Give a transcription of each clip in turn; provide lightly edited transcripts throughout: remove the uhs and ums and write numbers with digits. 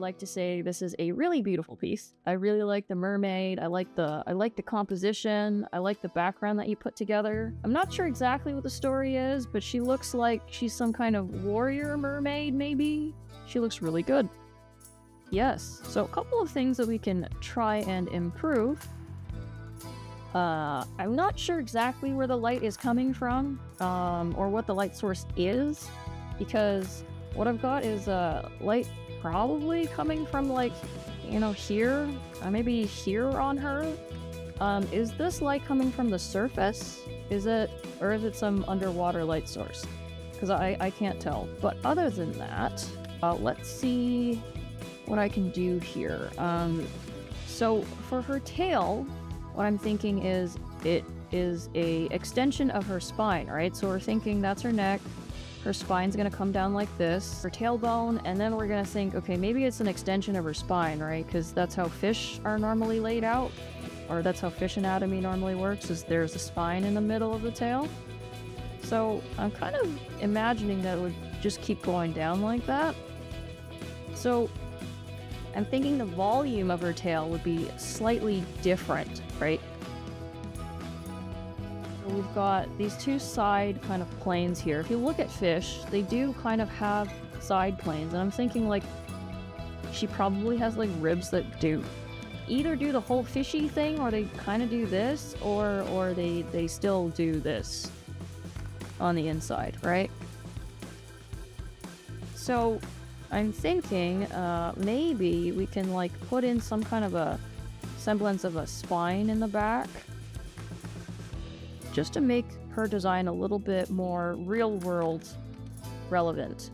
like to say this is a really beautiful piece. I really like the mermaid. I like the composition. I like the background that you put together. I'm not sure exactly what the story is, but she looks like she's some kind of warrior mermaid, maybe? She looks really good. Yes, so a couple of things that we can try and improve. I'm not sure exactly where the light is coming from, or what the light source is, because what I've got is light probably coming from, like, you know, here, maybe here on her. Is this light coming from the surface? Is it, or is it some underwater light source? Because I can't tell. But other than that, let's see what I can do here. So for her tail, what I'm thinking is it is a extension of her spine, right? So we're thinking that's her neck. Her spine's gonna come down like this, her tailbone, and then we're gonna think, okay, maybe it's an extension of her spine, right? Because that's how fish are normally laid out, or that's how fish anatomy normally works, is there's a spine in the middle of the tail. So I'm kind of imagining that it would just keep going down like that. So I'm thinking the volume of her tail would be slightly different, right? So we've got these two side kind of planes here. If you look at fish, they do kind of have side planes, and I'm thinking like she probably has like ribs that do either do the whole fishy thing, or they kind of do this, or they still do this on the inside, right? So I'm thinking maybe we can like put in some kind of a semblance of a spine in the back, just to make her design a little bit more real world relevant.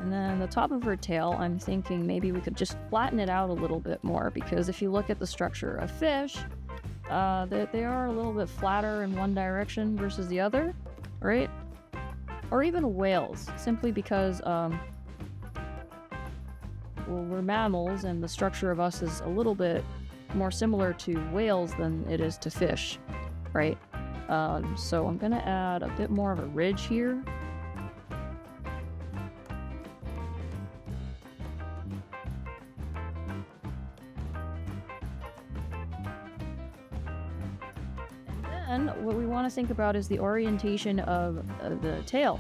And then the top of her tail, I'm thinking maybe we could just flatten it out a little bit more, because if you look at the structure of fish, they are a little bit flatter in one direction versus the other, right? Or even whales, simply because well, we're mammals and the structure of us is a little bit more similar to whales than it is to fish, right? So I'm gonna add a bit more of a ridge here. And what we want to think about is the orientation of the tail.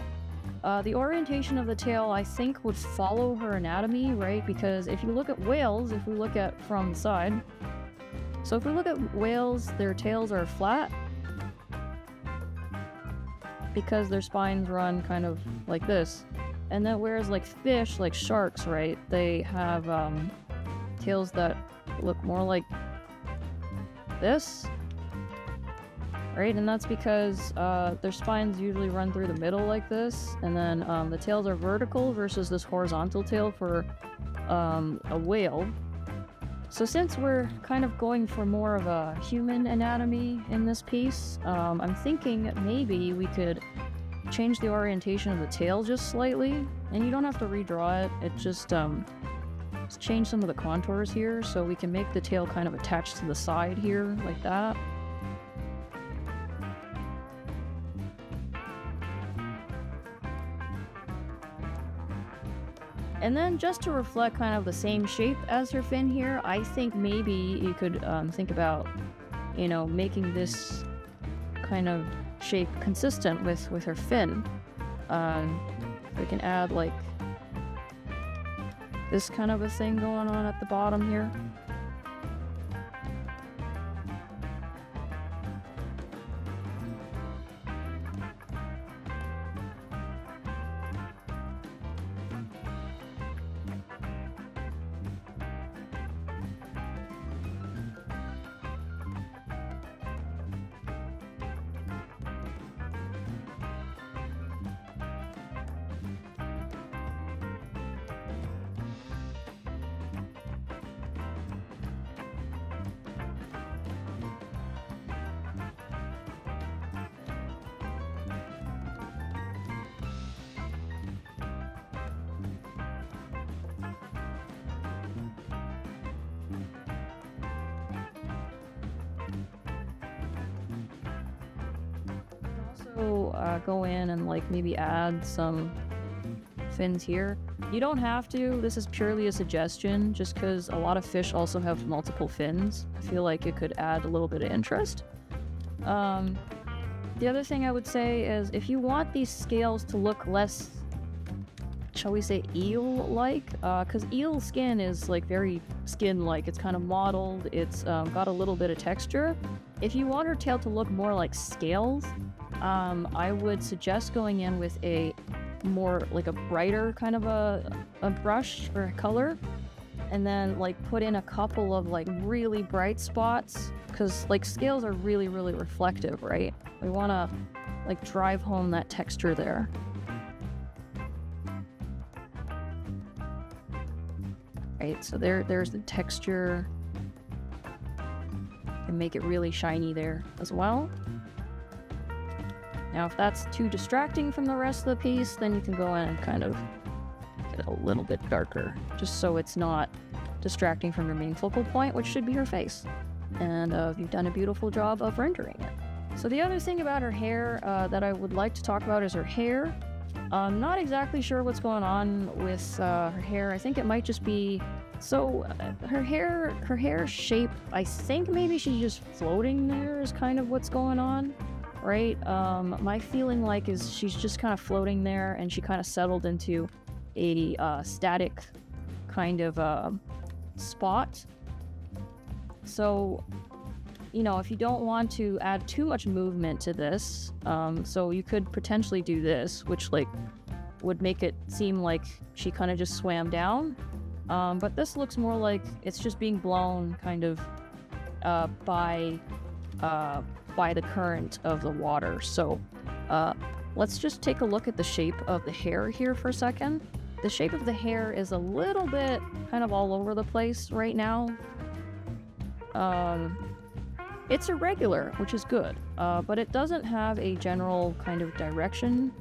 The orientation of the tail, I think, would follow her anatomy, right? Because if you look at whales, if we look at from the side, so if we look at whales, their tails are flat because their spines run kind of like this. And then whereas like fish, like sharks, right, they have tails that look more like this. Right, and that's because their spines usually run through the middle like this, and then the tails are vertical versus this horizontal tail for a whale. So since we're kind of going for more of a human anatomy in this piece, I'm thinking maybe we could change the orientation of the tail just slightly, and you don't have to redraw it, it just change some of the contours here so we can make the tail kind of attached to the side here, like that. And then just to reflect kind of the same shape as her fin here, I think maybe you could think about, you know, making this kind of shape consistent with her fin. We can add like this kind of a thing going on at the bottom here. also go in and like maybe add some fins here. You don't have to. This is purely a suggestion, just because a lot of fish also have multiple fins. I feel like it could add a little bit of interest. The other thing I would say is if you want these scales to look less, shall we say, eel-like, because eel skin is like very skin-like. It's kind of mottled. It's got a little bit of texture. If you want her tail to look more like scales, I would suggest going in with a more like a brighter kind of a brush or a color, and then like put in a couple of like really bright spots, because like scales are really reflective, right? We want to like drive home that texture there. Right, so there's the texture, and make it really shiny there as well. Now, if that's too distracting from the rest of the piece, then you can go in and kind of get it a little bit darker, just so it's not distracting from your main focal point, which should be her face. And you've done a beautiful job of rendering it. So the other thing about her hair that I would like to talk about is her hair. I'm not exactly sure what's going on with her hair. I think it might just be... So her hair shape, I think maybe she's just floating there is kind of what's going on, right? My feeling like is she's just kind of floating there, and she kind of settled into a static kind of spot. So, you know, if you don't want to add too much movement to this, so you could potentially do this, which like would make it seem like she kind of just swam down. But this looks more like it's just being blown kind of by the current of the water. So let's just take a look at the shape of the hair here for a second. The shape of the hair is a little bit kind of all over the place right now. It's irregular, which is good, but it doesn't have a general kind of direction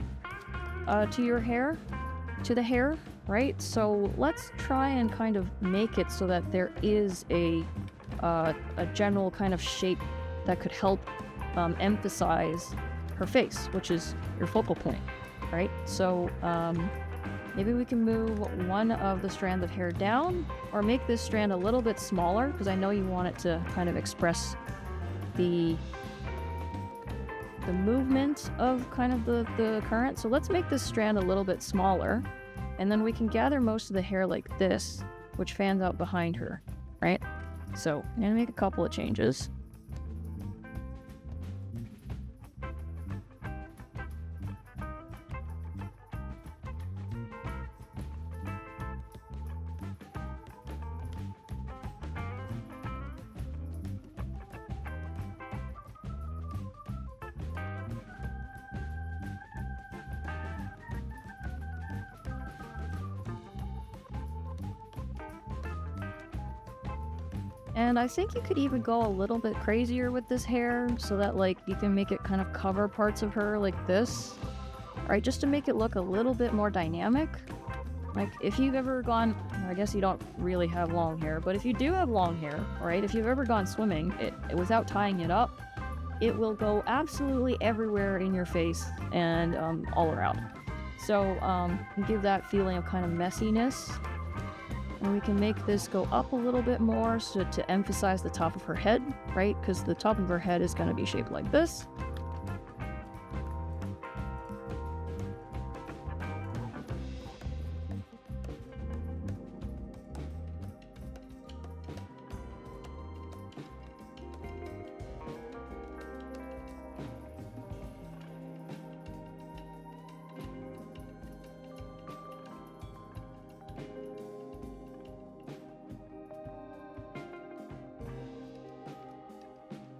to your hair, to the hair, right? So let's try and kind of make it so that there is a general kind of shape that could help emphasize her face, which is your focal point, right? So maybe we can move one of the strands of hair down, or make this strand a little bit smaller, because I know you want it to kind of express the movement of kind of the current. So let's make this strand a little bit smaller, and then we can gather most of the hair like this, which fans out behind her, right? So I'm gonna make a couple of changes. And I think you could even go a little bit crazier with this hair, so that like you can make it kind of cover parts of her like this, right? Just to make it look a little bit more dynamic. Like if you've ever gone, I guess you don't really have long hair, but if you do have long hair, right? If you've ever gone swimming without tying it up, it will go absolutely everywhere in your face and all around. So give that feeling of kind of messiness. And we can make this go up a little bit more so to emphasize the top of her head, right? Because the top of her head is going to be shaped like this.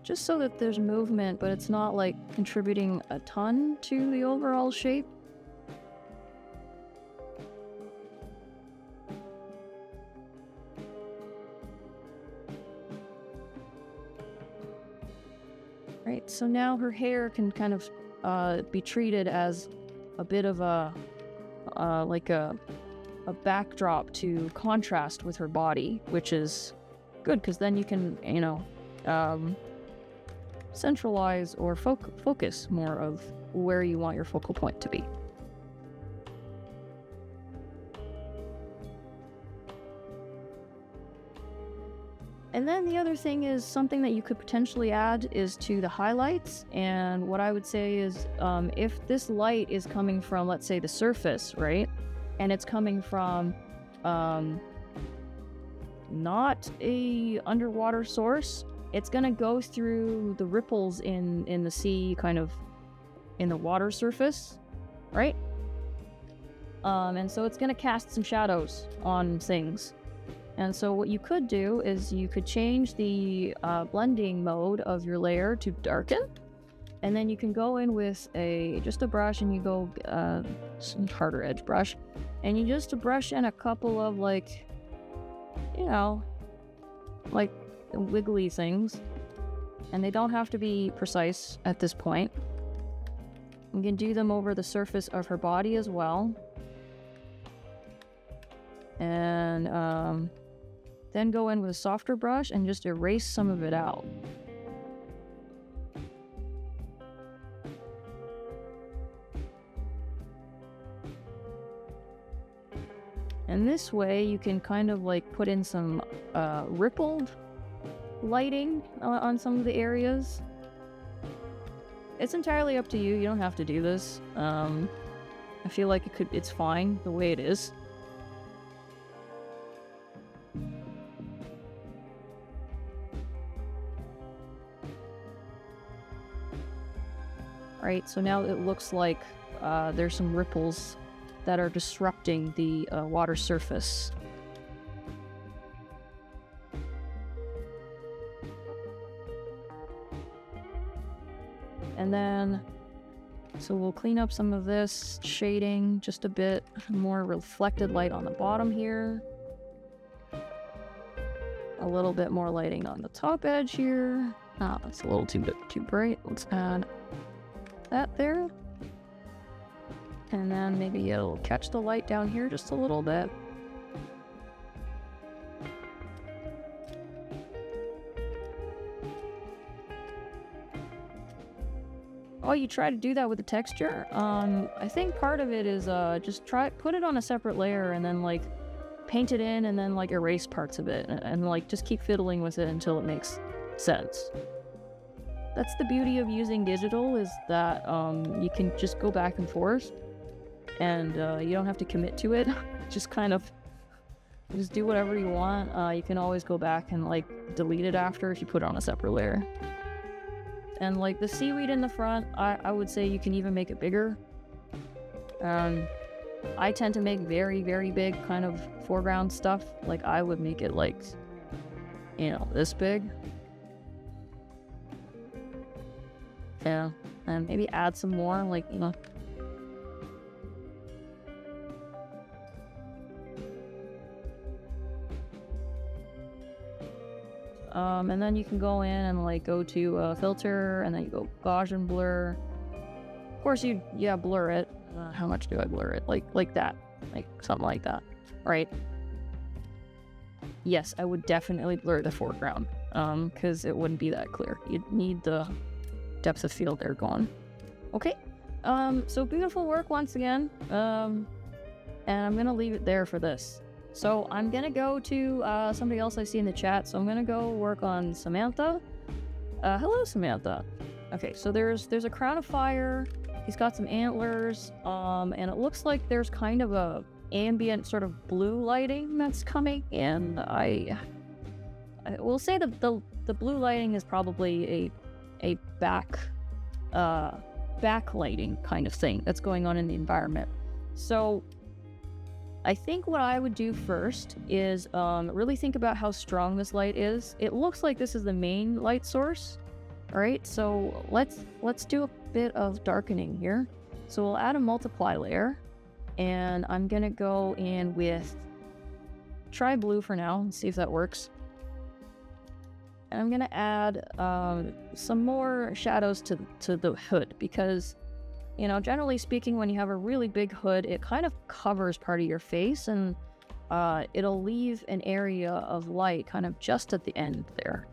Just so that there's movement, but it's not like contributing a ton to the overall shape. Right, so now her hair can kind of be treated as a bit of a like a backdrop to contrast with her body, which is good because then you can, you know, centralize or focus more of where you want your focal point to be. And then the other thing is something that you could potentially add is to the highlights. And what I would say is if this light is coming from, let's say, the surface, right? And it's coming from not a underwater source, it's going to go through the ripples in the sea, kind of in the water surface, right? And so it's going to cast some shadows on things. And so what you could do is you could change the blending mode of your layer to darken, and then you can go in with just a brush, and you go some harder edge brush, and you just brush in a couple of like wiggly things, and they don't have to be precise at this point. You can do them over the surface of her body as well, and then go in with a softer brush and just erase some of it out. And this way you can kind of like put in some rippled lighting on some of the areas. It's entirely up to you. You don't have to do this. I feel like it's fine the way it is. Right, so now it looks like there's some ripples that are disrupting the water surface. And then, so we'll clean up some of this shading just a bit, more reflected light on the bottom here. A little bit more lighting on the top edge here. Ah, that's a little too bright. Let's add that there. And then maybe it'll catch the light down here just a little bit. Oh, you try to do that with the texture? I think part of it is just put it on a separate layer and then like paint it in and then like erase parts of it and like just keep fiddling with it until it makes sense. That's the beauty of using digital, is that you can just go back and forth, and you don't have to commit to it. Just kind of just do whatever you want. You can always go back and like delete it after if you put it on a separate layer. And like the seaweed in the front, I would say you can even make it bigger. I tend to make very, very big kind of foreground stuff. Like I would make it like, this big. Yeah, and maybe add some more, like, and then you can go in and like go to filter, and then you go Gaussian blur. Of course, blur it. How much do I blur it? Like that, like something like that, right? Yes, I would definitely blur the foreground, because it wouldn't be that clear. You'd need the depth of field there gone. Okay, so beautiful work once again, and I'm gonna leave it there for this. So I'm gonna go to somebody else I see in the chat, so I'm gonna go work on Samantha. Hello, Samantha. Okay, so there's a crown of fire. He's got some antlers, and it looks like there's kind of a ambient sort of blue lighting that's coming, and I will say that the blue lighting is probably a backlighting kind of thing that's going on in the environment. So I think what I would do first is really think about how strong this light is. It looks like this is the main light source. All right, so let's do a bit of darkening here. So we'll add a multiply layer, and I'm gonna go in with, try blue for now and see if that works. And I'm gonna add some more shadows to the hood, because generally speaking, when you have a really big hood, it kind of covers part of your face, and it'll leave an area of light kind of just at the end there.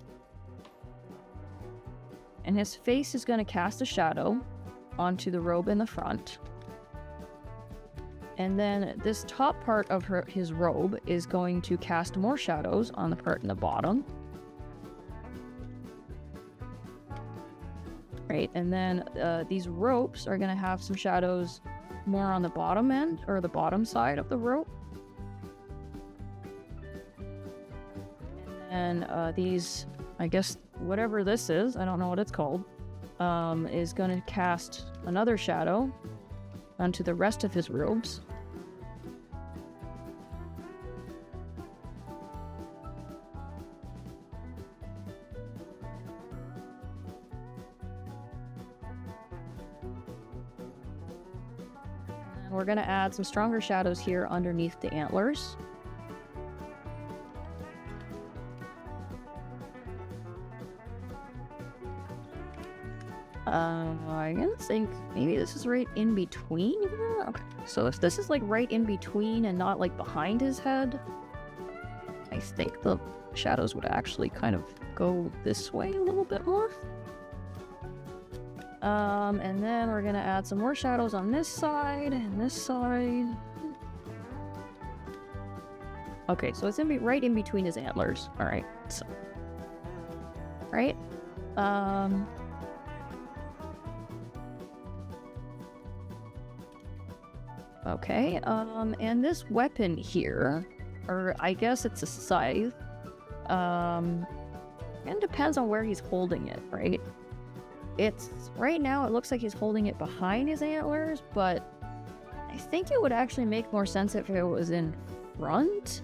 And his face is going to cast a shadow. onto the robe in the front. And then this top part of his robe is going to cast more shadows on the part in the bottom. Right, and then these ropes are going to have some shadows more on the bottom end, or the bottom side of the rope. And these, I guess, whatever this is, I don't know what it's called, is going to cast another shadow onto the rest of his robes. And we're going to add some stronger shadows here underneath the antlers. I didn't think maybe this is right in between. Okay. So if this is like right in between and not like behind his head, I think the shadows would actually kind of go this way a little bit more. And then we're gonna add some more shadows on this side and this side. Okay, so it's right in between his antlers. All right, so right. Okay, and this weapon here, or I guess it's a scythe, and depends on where he's holding it, right? Right now it looks like he's holding it behind his antlers, but I think it would actually make more sense if it was in front.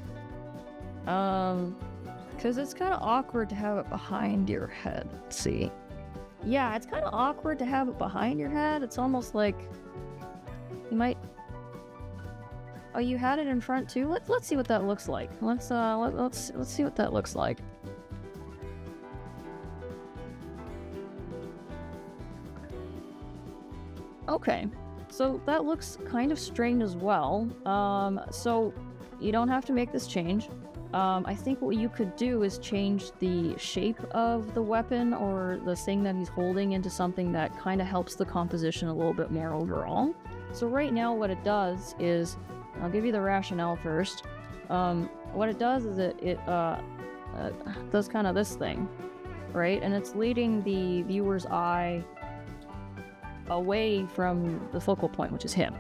Because it's kind of awkward to have it behind your head. Let's see. Yeah, it's kind of awkward to have it behind your head. It's almost like you might... Oh, you had it in front too? Let's see what that looks like. Let's see what that looks like. Okay, so that looks kind of strange as well. So you don't have to make this change. I think what you could do is change the shape of the weapon or the thing that he's holding into something that kind of helps the composition a little bit more overall. So right now what it does is, I'll give you the rationale first. What it does is it does kind of this thing, right? And it's leading the viewer's eye away from the focal point, which is him.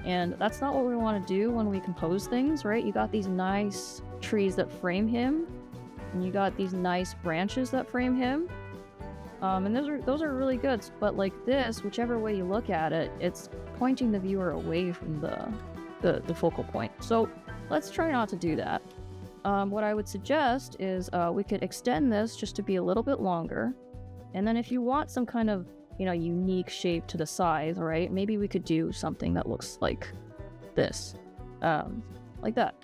And that's not what we want to do when we compose things, right? You got these nice trees that frame him, and you got these nice branches that frame him. And those are really good, but like this, whichever way you look at it, it's pointing the viewer away from the focal point. So let's try not to do that. What I would suggest is we could extend this just to be a little bit longer. And then if you want some kind of, unique shape to the scythe, right? Maybe we could do something that looks like this, like that.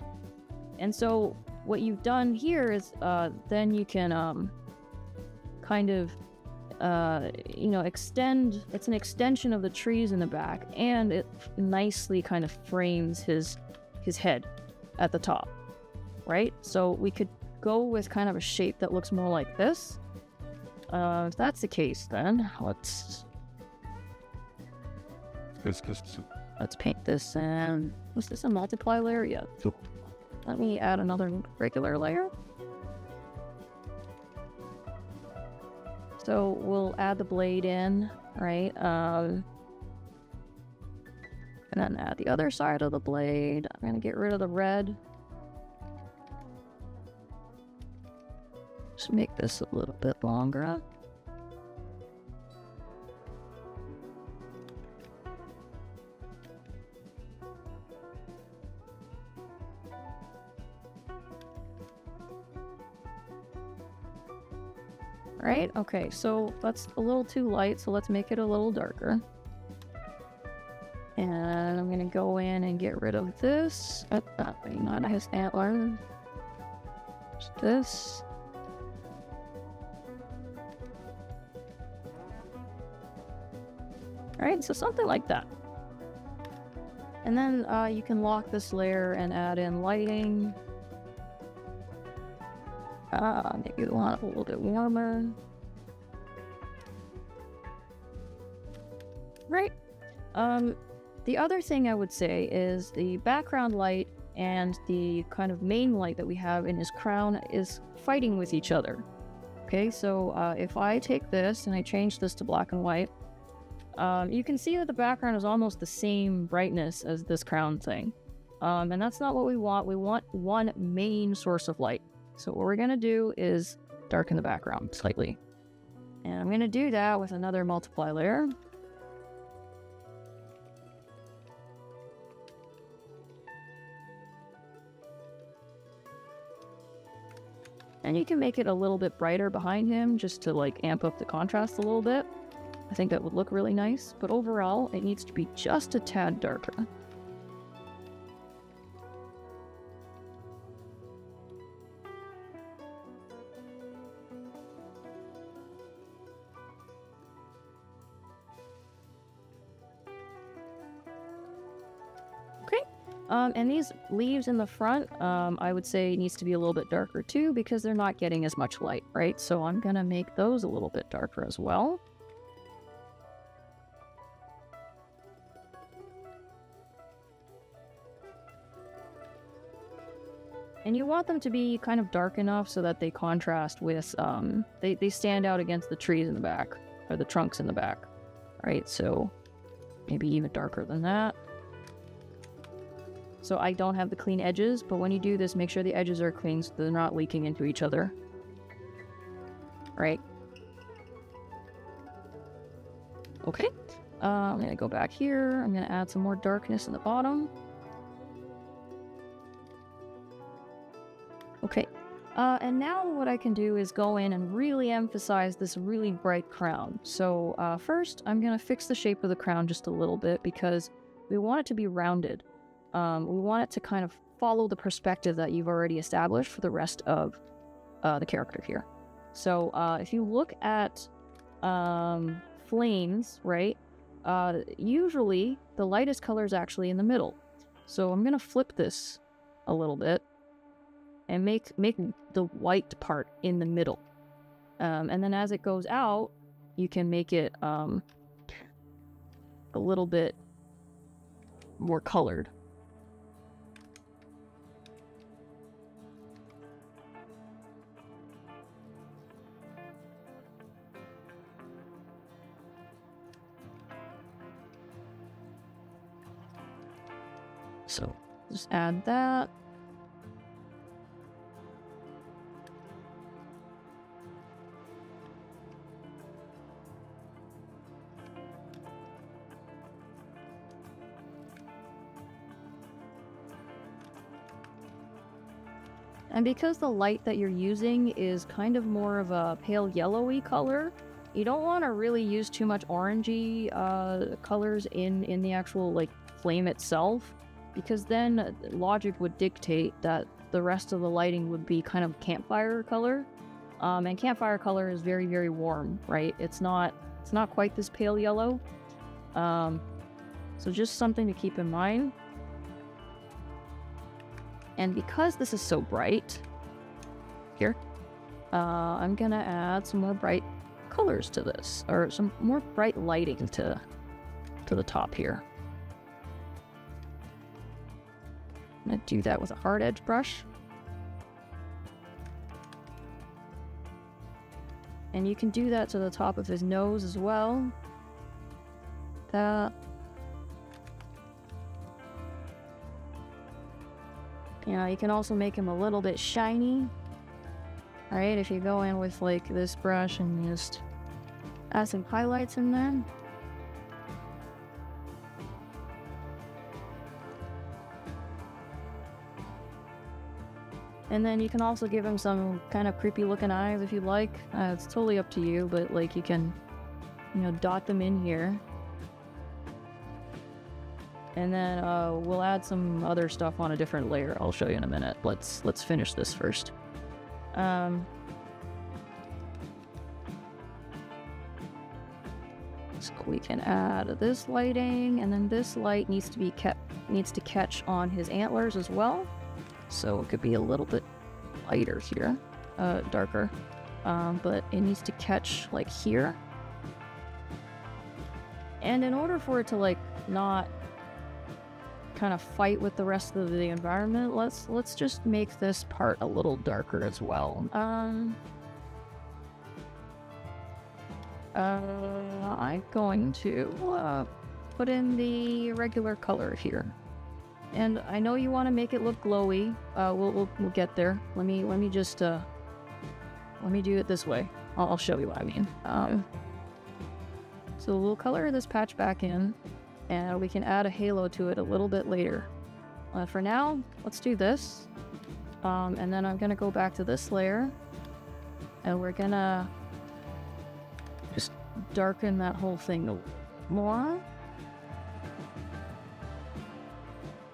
And so what you've done here is then you can kind of extend. It's an extension of the trees in the back, and it nicely kind of frames his head at the top, right? So we could go with kind of a shape that looks more like this. If that's the case, then let's paint this. And was this a multiply layer? Yeah. Let me add another regular layer. So we'll add the blade in, right? And then add the other side of the blade. I'm gonna get rid of the red. Just make this a little bit longer. Right? Okay, so that's a little too light, so let's make it a little darker. And I'm gonna go in and get rid of this. Not his antler. Just this. Alright, so something like that. And then you can lock this layer and add in lighting. Maybe we want it a little bit warmer. Right. Um, the other thing I would say is the background light and the kind of main light that we have in his crown is fighting with each other. Okay, so if I take this and I change this to black and white, you can see that the background is almost the same brightness as this crown thing. And that's not what we want. We want one main source of light. So what we're going to do is darken the background slightly. And I'm going to do that with another multiply layer. And you can make it a little bit brighter behind him just to like amp up the contrast a little bit. I think that would look really nice, but overall it needs to be just a tad darker. And these leaves in the front, I would say needs to be a little bit darker too, because they're not getting as much light, right? So I'm gonna make those a little bit darker as well. And you want them to be kind of dark enough so that they contrast with, they stand out against the trees in the back, or the trunks in the back, right? So maybe even darker than that. So I don't have the clean edges, but when you do this, make sure the edges are clean so they're not leaking into each other. Right? Okay. I'm going to go back here. I'm going to add some more darkness in the bottom. Okay. And now what I can do is go in and really emphasize this really bright crown. So first, I'm going to fix the shape of the crown just a little bit because we want it to be rounded. We want it to kind of follow the perspective that you've already established for the rest of the character here. So if you look at flames, right, usually the lightest color is actually in the middle. So I'm going to flip this a little bit and make the white part in the middle. And then as it goes out, you can make it a little bit more colored. So just add that. And because the light that you're using is kind of more of a pale yellowy color, you don't want to really use too much orangey colors in the actual like flame itself, because then logic would dictate that the rest of the lighting would be kind of campfire color. And campfire color is very, very warm, right? It's not quite this pale yellow. So just something to keep in mind. And because this is so bright, here, I'm gonna add some more bright colors to this, or some more bright lighting to the top here. I'm gonna do that with a hard edge brush. And you can do that to the top of his nose as well. That. You know, you can also make him a little bit shiny. Alright, if you go in with like this brush and just add some highlights in there. And then you can also give him some kind of creepy looking eyes if you'd like. It's totally up to you, but like you can, you know, dot them in here. And then we'll add some other stuff on a different layer. I'll show you in a minute. Let's finish this first. So we can add this lighting, and then this light needs to catch on his antlers as well. So it could be a little bit lighter here, darker, but it needs to catch like here. And in order for it to like not kind of fight with the rest of the environment, let's just make this part a little darker as well. I'm going to put in the regular color here. And I know you want to make it look glowy. We'll get there. Let me just let me do it this way. I'll show you what I mean. So we'll color this patch back in, and we can add a halo to it a little bit later. For now, let's do this. And then I'm gonna go back to this layer, and we're gonna just darken that whole thing a little more.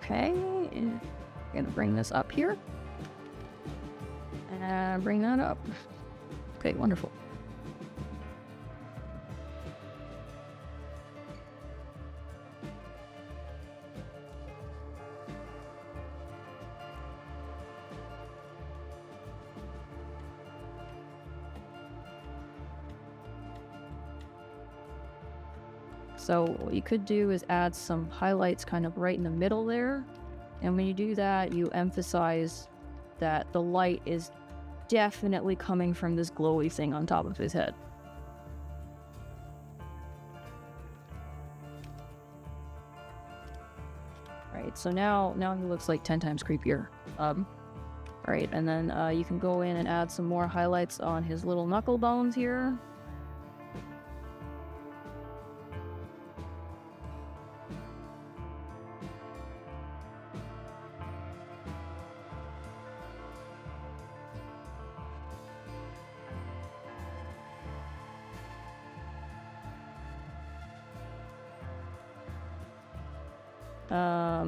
Okay, and I'm gonna bring this up here. And bring that up. Okay, wonderful. So what you could do is add some highlights kind of right in the middle there. And when you do that, you emphasize that the light is definitely coming from this glowy thing on top of his head. Right, so now he looks like 10 times creepier. Right, and then you can go in and add some more highlights on his little knuckle bones here.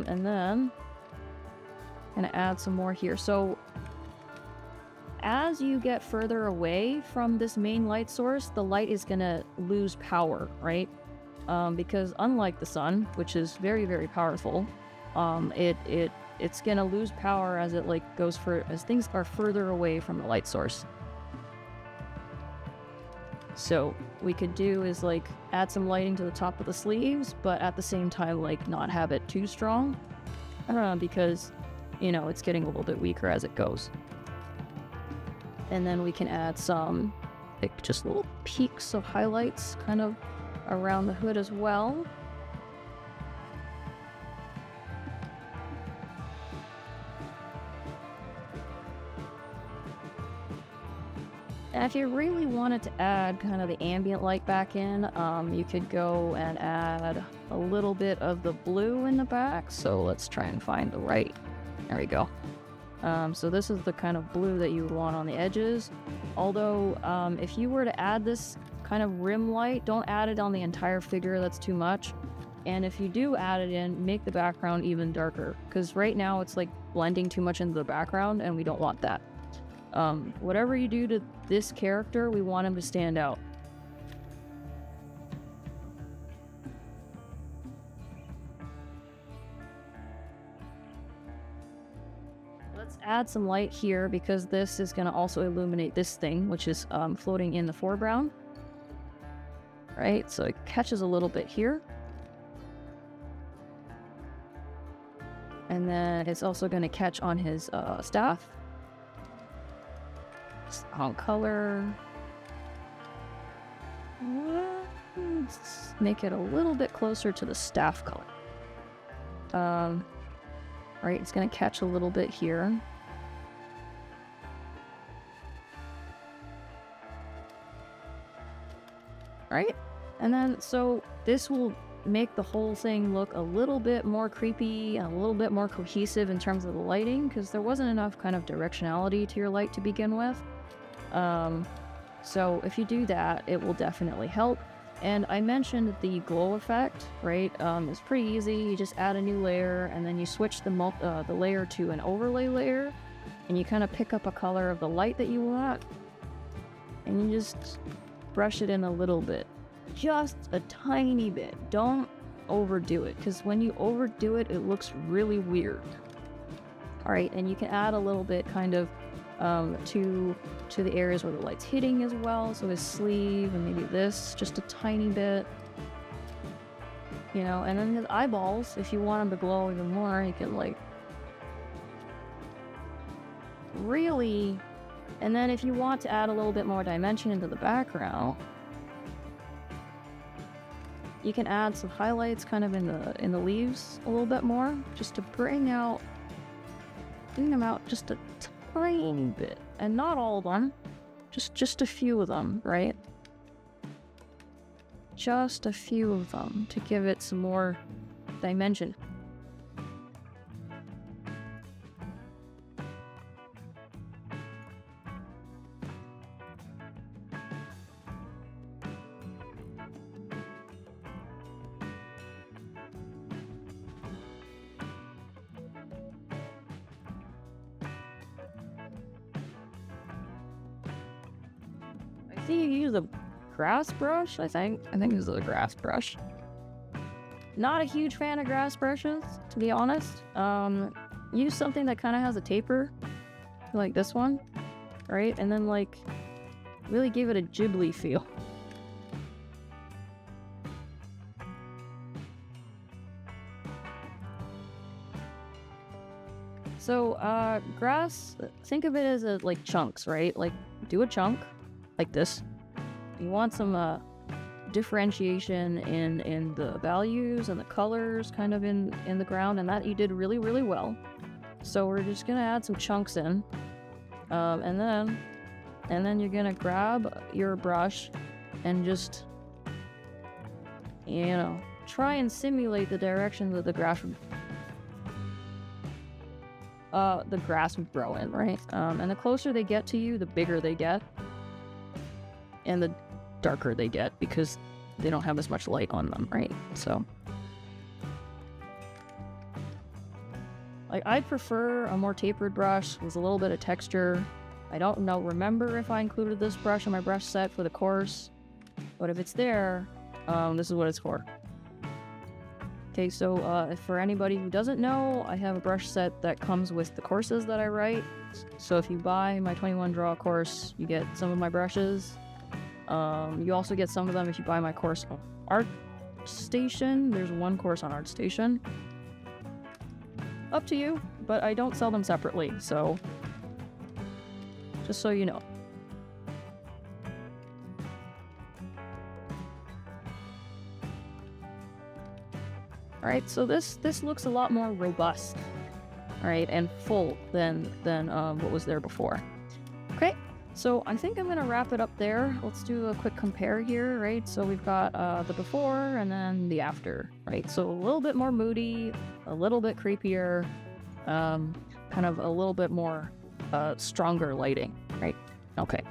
And then I'm gonna add some more here. So as you get further away from this main light source, the light is gonna lose power, right? Because unlike the sun, which is very, very powerful, it's gonna lose power as it like goes as things are further away from the light source. So we could do is like add some lighting to the top of the sleeves, but at the same time like not have it too strong, because you know it's getting a little bit weaker as it goes. And then we can add some like just little peaks of highlights kind of around the hood as well. And if you really wanted to add kind of the ambient light back in, you could go and add a little bit of the blue in the back. So let's try and find the right. There we go. So this is the kind of blue that you would want on the edges. Although, if you were to add this kind of rim light, don't add it on the entire figure. That's too much. And if you do add it in, make the background even darker. Because right now it's like blending too much into the background, and we don't want that. Whatever you do to this character, we want him to stand out. Let's add some light here because this is going to also illuminate this thing, which is floating in the foreground. Right, so it catches a little bit here. And then it's also going to catch on his staff. On color. Let's make it a little bit closer to the staff color. Right, it's gonna catch a little bit here. Right? And then, so this will make the whole thing look a little bit more creepy and a little bit more cohesive in terms of the lighting, because there wasn't enough kind of directionality to your light to begin with. So if you do that, it will definitely help. And I mentioned the glow effect, right? It's pretty easy. You just add a new layer, and then you switch the layer to an overlay layer, and you kind of pick up a color of the light that you want, and you just brush it in a little bit. Just a tiny bit. Don't overdo it, because when you overdo it, it looks really weird. All right, and you can add a little bit kind of to the areas where the light's hitting as well. So his sleeve and maybe this, just a tiny bit. you know, and then his eyeballs, if you want them to glow even more, you can like really, and then if you want to add a little bit more dimension into the background, you can add some highlights kind of in the leaves a little bit more, just to bring them out just a tiny bit, and not all of them, just a few of them, right? Just a few of them to give it some more dimension. I see you use a grass brush, I think this is a grass brush. Not a huge fan of grass brushes, to be honest. Use something that kind of has a taper, like this one, right? And then like really give it a Ghibli feel. So grass, think of it as like chunks, right? Like do a chunk like this. You want some differentiation in the values and the colors kind of in the ground, and that you did really, really well. So we're just gonna add some chunks in, and then you're gonna grab your brush and just, you know, try and simulate the direction that the grass would grow in, right? And the closer they get to you, the bigger they get, and the darker they get because they don't have as much light on them, right? So like I'd prefer a more tapered brush with a little bit of texture. I don't remember if I included this brush in my brush set for the course, but if it's there, this is what it's for. Okay, so for anybody who doesn't know, I have a brush set that comes with the courses that I write. So if you buy my 21 Draw course, you get some of my brushes. You also get some of them if you buy my course on ArtStation. There's one course on ArtStation. Up to you, but I don't sell them separately, so just so you know. Alright, so this looks a lot more robust, alright, and full than what was there before. Okay. So I think I'm going to wrap it up there. Let's do a quick compare here, right? So we've got the before and then the after, right? So a little bit more moody, a little bit creepier, kind of a little bit more stronger lighting, right? Okay.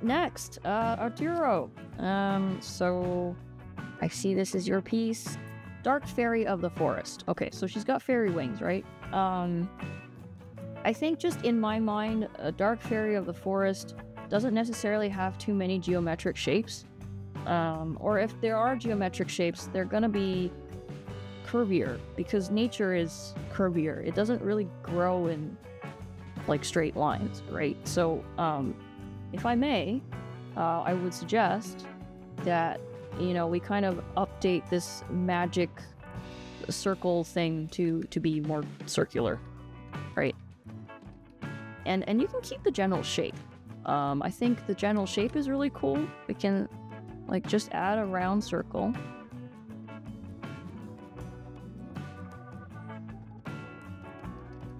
Next, Arturo. So I see this is your piece. Dark Fairy of the Forest. Okay, so she's got fairy wings, right? I think just in my mind, a Dark Fairy of the Forest doesn't necessarily have too many geometric shapes. Or if there are geometric shapes, they're gonna be curvier because nature is curvier. It doesn't really grow in like straight lines, right? So if I may, I would suggest that, you know, we kind of update this magic circle thing to be more circular, right? And you can keep the general shape. I think the general shape is really cool. We can like just add a round circle.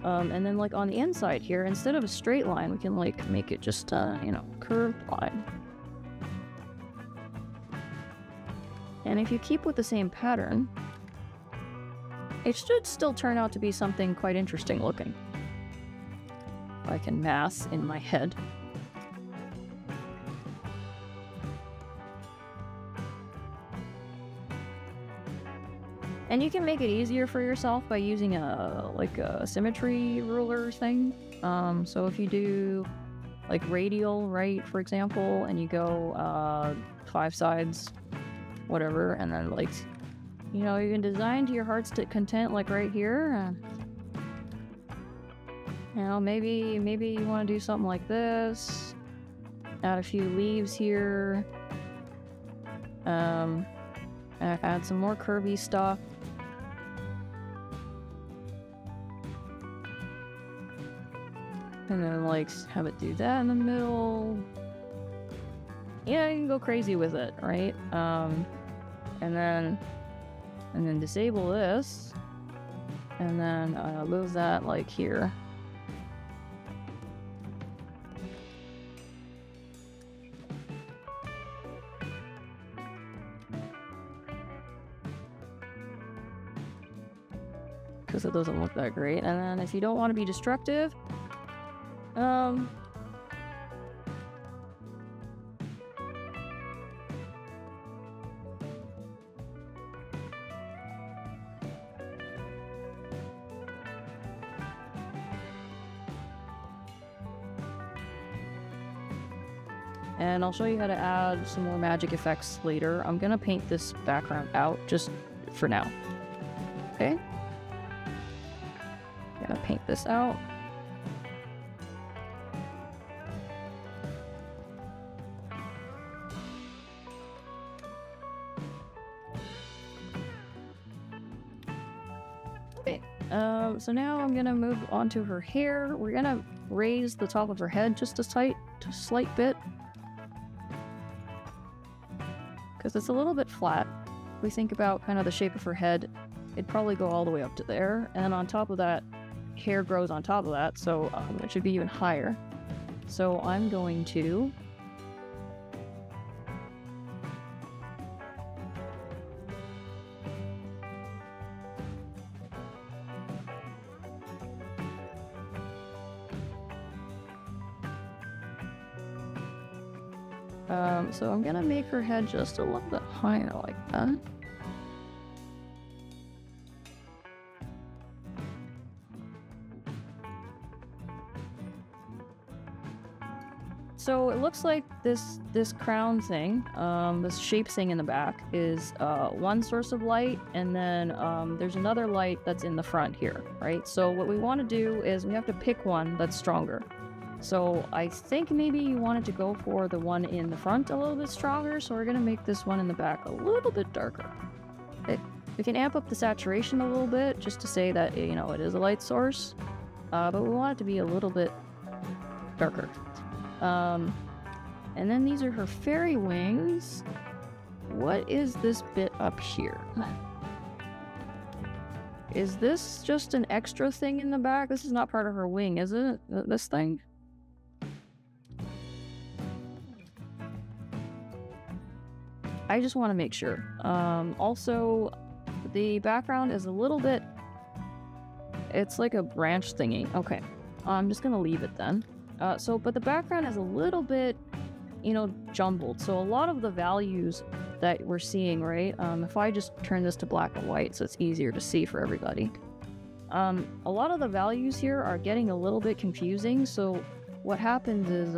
And then like on the inside here, instead of a straight line, we can like make it just you know, curved line. And if you keep with the same pattern, it should still turn out to be something quite interesting looking. If I can math in my head. And you can make it easier for yourself by using a symmetry ruler thing. So if you do like radial, right, for example, and you go 5 sides, whatever, and then like, you know, you can design to your heart's content, like right here. You know, maybe you want to do something like this. Add a few leaves here. Add some more curvy stuff. And then, like, have it do that in the middle. Yeah, you can go crazy with it, right? And then disable this. And then move that, like, here. Because it doesn't look that great. And then if you don't want to be destructive, and I'll show you how to add some more magic effects later. I'm gonna paint this background out just for now. Okay? Gonna paint this out. Okay, so now I'm gonna move on to her hair. We're gonna raise the top of her head just a slight bit. Because it's a little bit flat. If we think about kind of the shape of her head, it'd probably go all the way up to there. And then on top of that, hair grows on top of that, so it should be even higher. So I'm going to so I'm gonna make her head just a little bit higher like that. So it looks like this crown thing, this shape thing in the back is one source of light, and then there's another light that's in the front here, right? So what we want to do is we have to pick one that's stronger. So I think maybe you wanted to go for the one in the front a little bit stronger, so we're going to make this one in the back a little bit darker. Okay. We can amp up the saturation a little bit just to say that, you know, it is a light source, but we want it to be a little bit darker. And then these are her fairy wings. What is this bit up here? Is this just an extra thing in the back? This is not part of her wing, is it? This thing? I just want to make sure. Also, the background is a little bit... It's like a branch thingy. Okay. I'm just gonna leave it then. But the background is a little bit, you know, jumbled. So a lot of the values that we're seeing, right? If I just turn this to black and white so it's easier to see for everybody. A lot of the values here are getting a little bit confusing. So what happens is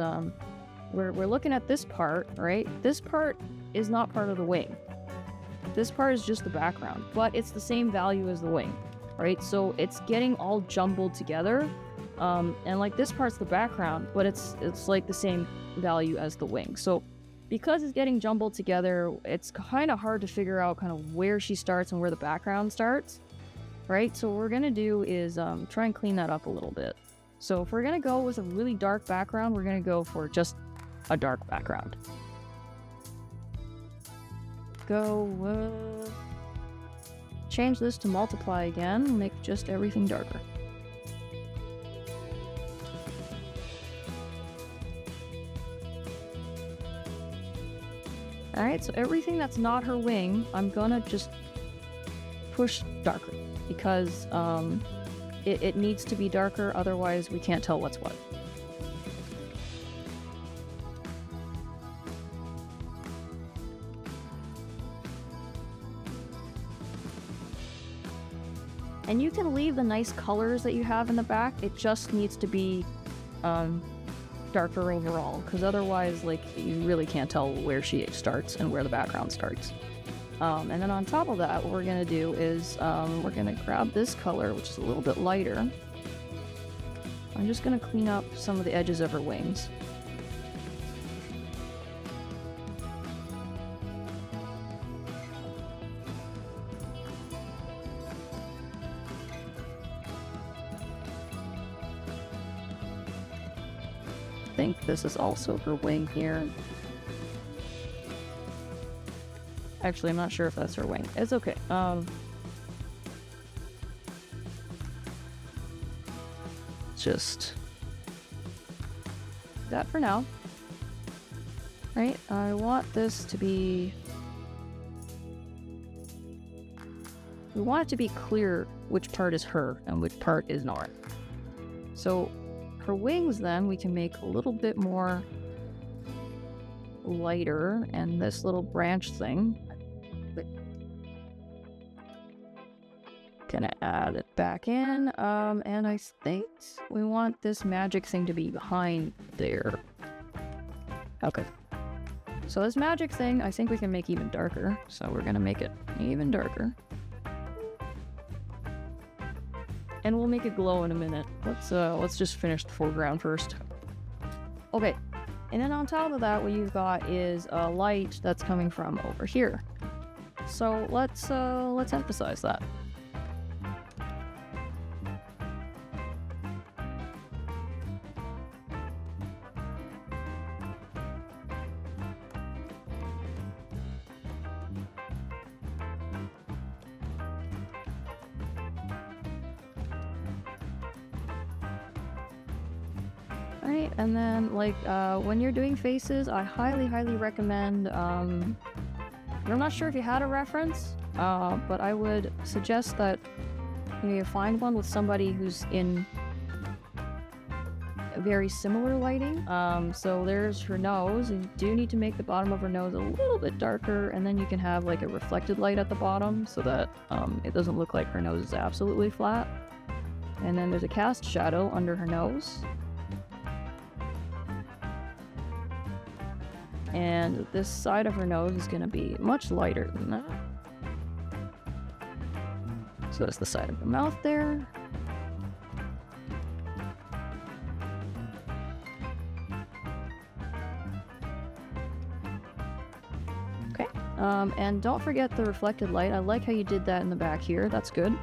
we're looking at this part, right? This part is not part of the wing. This part is just the background, but it's the same value as the wing, right? So it's getting all jumbled together. And like this part's the background, but it's like the same value as the wing. So because it's getting jumbled together, it's kind of hard to figure out kind of where she starts and where the background starts, right? So what we're gonna do is try and clean that up a little bit. So if we're gonna go with a really dark background, we're gonna go for just a dark background. Change this to multiply again, make just everything darker. Alright, so everything that's not her wing, I'm gonna just push darker, because it needs to be darker, otherwise we can't tell what's what. And you can leave the nice colors that you have in the back, it just needs to be darker overall, because otherwise, like, you really can't tell where she starts and where the background starts. And then on top of that, what we're gonna do is we're gonna grab this color, which is a little bit lighter. I'm just gonna clean up some of the edges of her wings. think this is also her wing here. Actually, I'm not sure if that's her wing. It's okay. Just that for now. Right? I want this to be... We want it to be clear which part is her and which part is not. So her wings then we can make a little bit more lighter, and this little branch thing, gonna add it back in, and I think we want this magic thing to be behind there. Okay. So this magic thing, I think we can make even darker. So we're gonna make it even darker. And we'll make it glow in a minute. Let's just finish the foreground first. Okay. And then on top of that, what you've got is a light that's coming from over here. So let's emphasize that. Right, and then like when you're doing faces, I highly recommend, I'm not sure if you had a reference, but I would suggest that you find one with somebody who's in very similar lighting. So there's her nose, and you do need to make the bottom of her nose a little bit darker, and then you can have like a reflected light at the bottom so that it doesn't look like her nose is absolutely flat. And then there's a cast shadow under her nose. And this side of her nose is going to be much lighter than that. So that's the side of the mouth there. Okay. And don't forget the reflected light. I like how you did that in the back here. That's good.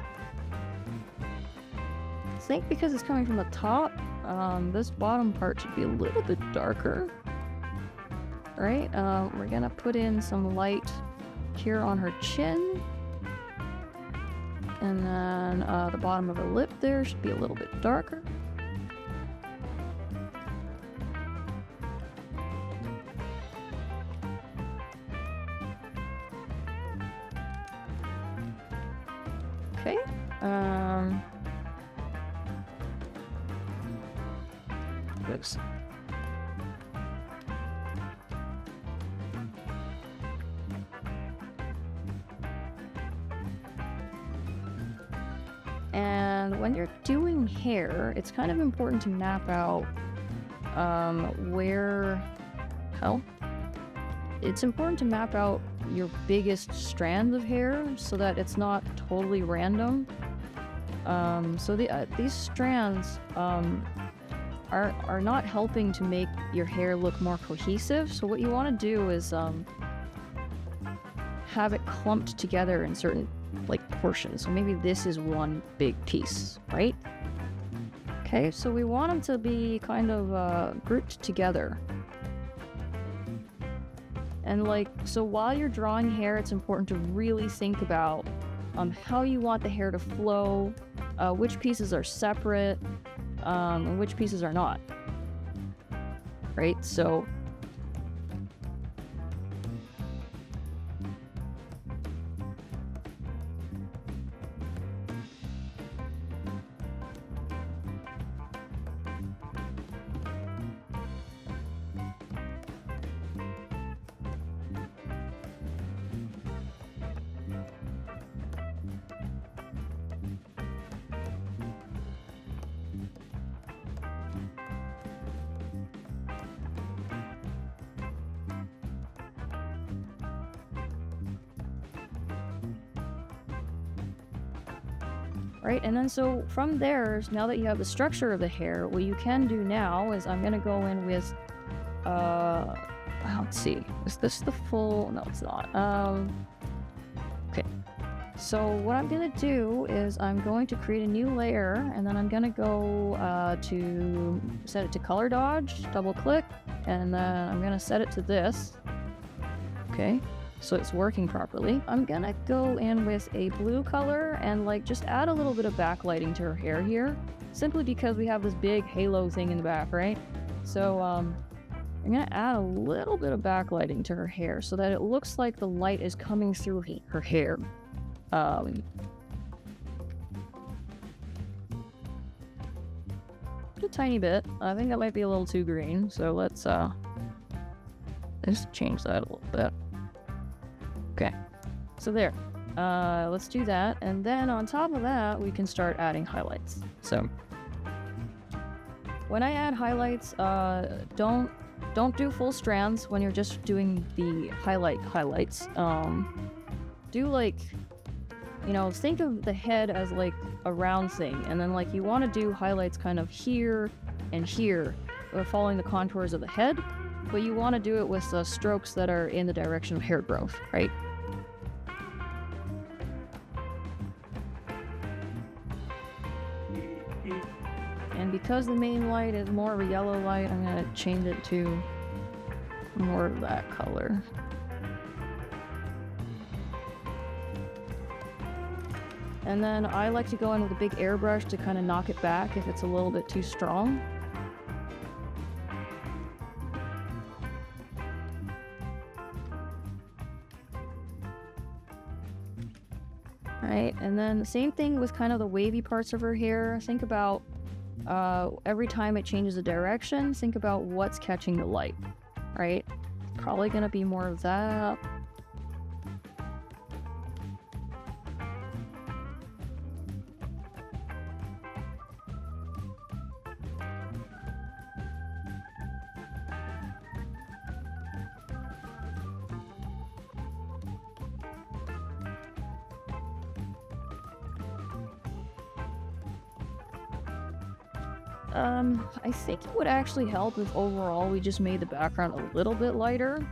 I think because it's coming from the top, this bottom part should be a little bit darker. Right, we're gonna put in some light here on her chin, and then the bottom of her lip there should be a little bit darker. Okay, oops. And when you're doing hair, it's kind of important to map out it's important to map out your biggest strands of hair so that it's not totally random. So these strands are not helping to make your hair look more cohesive. So what you want to do is have it clumped together in certain like portions. So maybe this is one big piece, right? Okay, so we want them to be kind of grouped together. And like, so while you're drawing hair, it's important to really think about how you want the hair to flow, which pieces are separate, and which pieces are not. Right? So right, and then so from there, now that you have the structure of the hair, what you can do now is I'm gonna go in with, let's see, is this the full, no it's not, okay, So what I'm gonna do is I'm going to create a new layer, and then I'm gonna go to set it to color dodge, double click, and then I'm gonna set it to this. Okay, so it's working properly. I'm gonna go in with a blue color and like just add a little bit of backlighting to her hair here, simply because we have this big halo thing in the back, right? So I'm gonna add a little bit of backlighting to her hair so that it looks like the light is coming through her hair. A tiny bit. I think that might be a little too green, so let's change that a little bit. Okay, so there. Let's do that, and then on top of that, we can start adding highlights. So when I add highlights, don't do full strands when you're just doing the highlights. Do like, you know, think of the head as like a round thing, and then like you want to do highlights kind of here and here, following the contours of the head, but you want to do it with the strokes that are in the direction of hair growth, right? And because the main light is more of a yellow light, I'm going to change it to more of that color. And then I like to go in with a big airbrush to kind of knock it back if it's a little bit too strong. Right, and then the same thing with kind of the wavy parts of her hair. Think about every time it changes the direction, think about what's catching the light, right? Probably gonna be more of that. I think it would actually help if overall we just made the background a little bit lighter.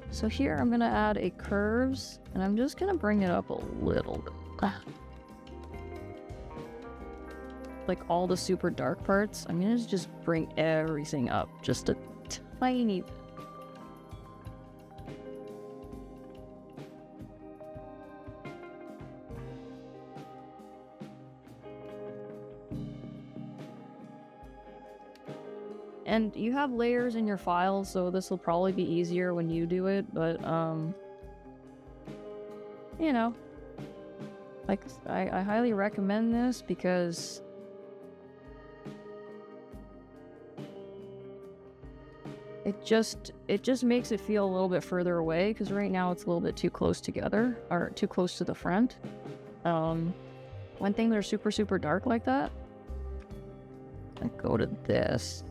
So here I'm gonna add a curves, and I'm just gonna bring it up a little bit. Like all the super dark parts, I'm gonna just bring everything up just a tiny bit. And you have layers in your files, so this will probably be easier when you do it, but, you know, like, I highly recommend this because it just makes it feel a little bit further away, because right now it's a little bit too close together, or too close to the front. When things are super, super dark like that, I go to this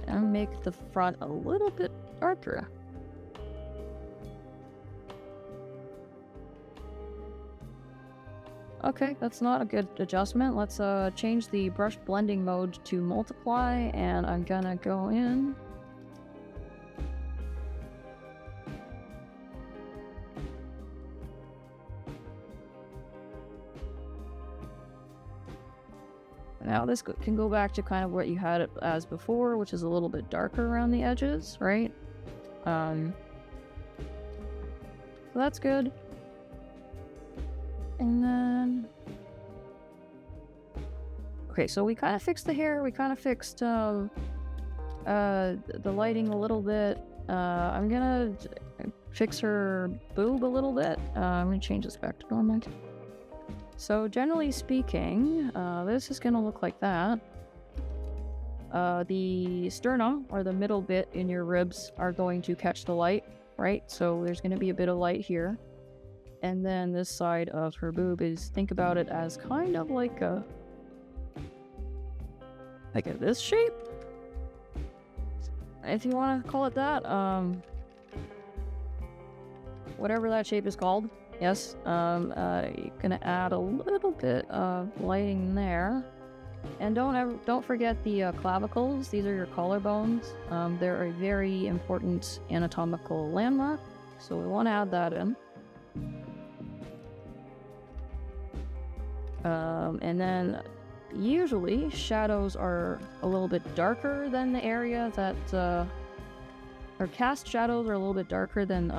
and make the front a little bit darker. Okay, that's not a good adjustment. Let's change the brush blending mode to multiply, and I'm gonna go in. Now this can go back to kind of what you had it as before, which is a little bit darker around the edges, right? So that's good. And then... okay, so we kind of fixed the hair, we kind of fixed the lighting a little bit. I'm gonna fix her boob a little bit. I'm gonna change this back to normal. So generally speaking, this is gonna look like that. The sternum, or the middle bit in your ribs, are going to catch the light, right? So there's gonna be a bit of light here. And then this side of her boob is, think about it as kind of like a this shape, if you want to call it that. Whatever that shape is called. Yes. You're gonna add a little bit of lighting there, and don't forget the clavicles. These are your collarbones. They're a very important anatomical landmark, so we want to add that in. And then usually shadows are a little bit darker than the area that, or cast shadows are a little bit darker than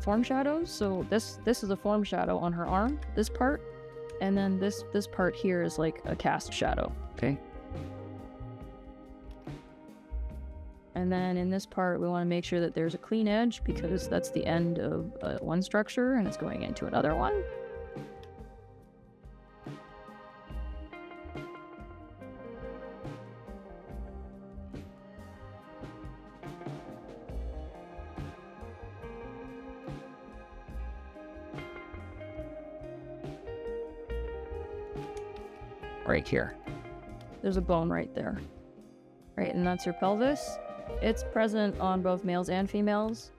form shadows. So this is a form shadow on her arm, this part, and then this part here is like a cast shadow. Okay. And then in this part, we want to make sure that there's a clean edge because that's the end of one structure and it's going into another one. Right here. There's a bone right there. Right, and that's your pelvis. It's present on both males and females.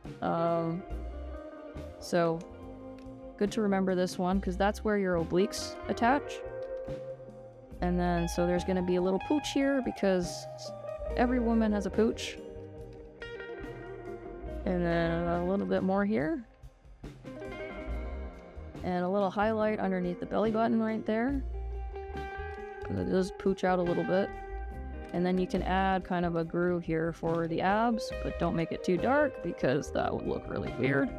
So good to remember this one because that's where your obliques attach. And then so there's going to be a little pooch here because every woman has a pooch. And then a little bit more here. And a little highlight underneath the belly button right there. It does pooch out a little bit. And then you can add kind of a groove here for the abs, but don't make it too dark because that would look really weird.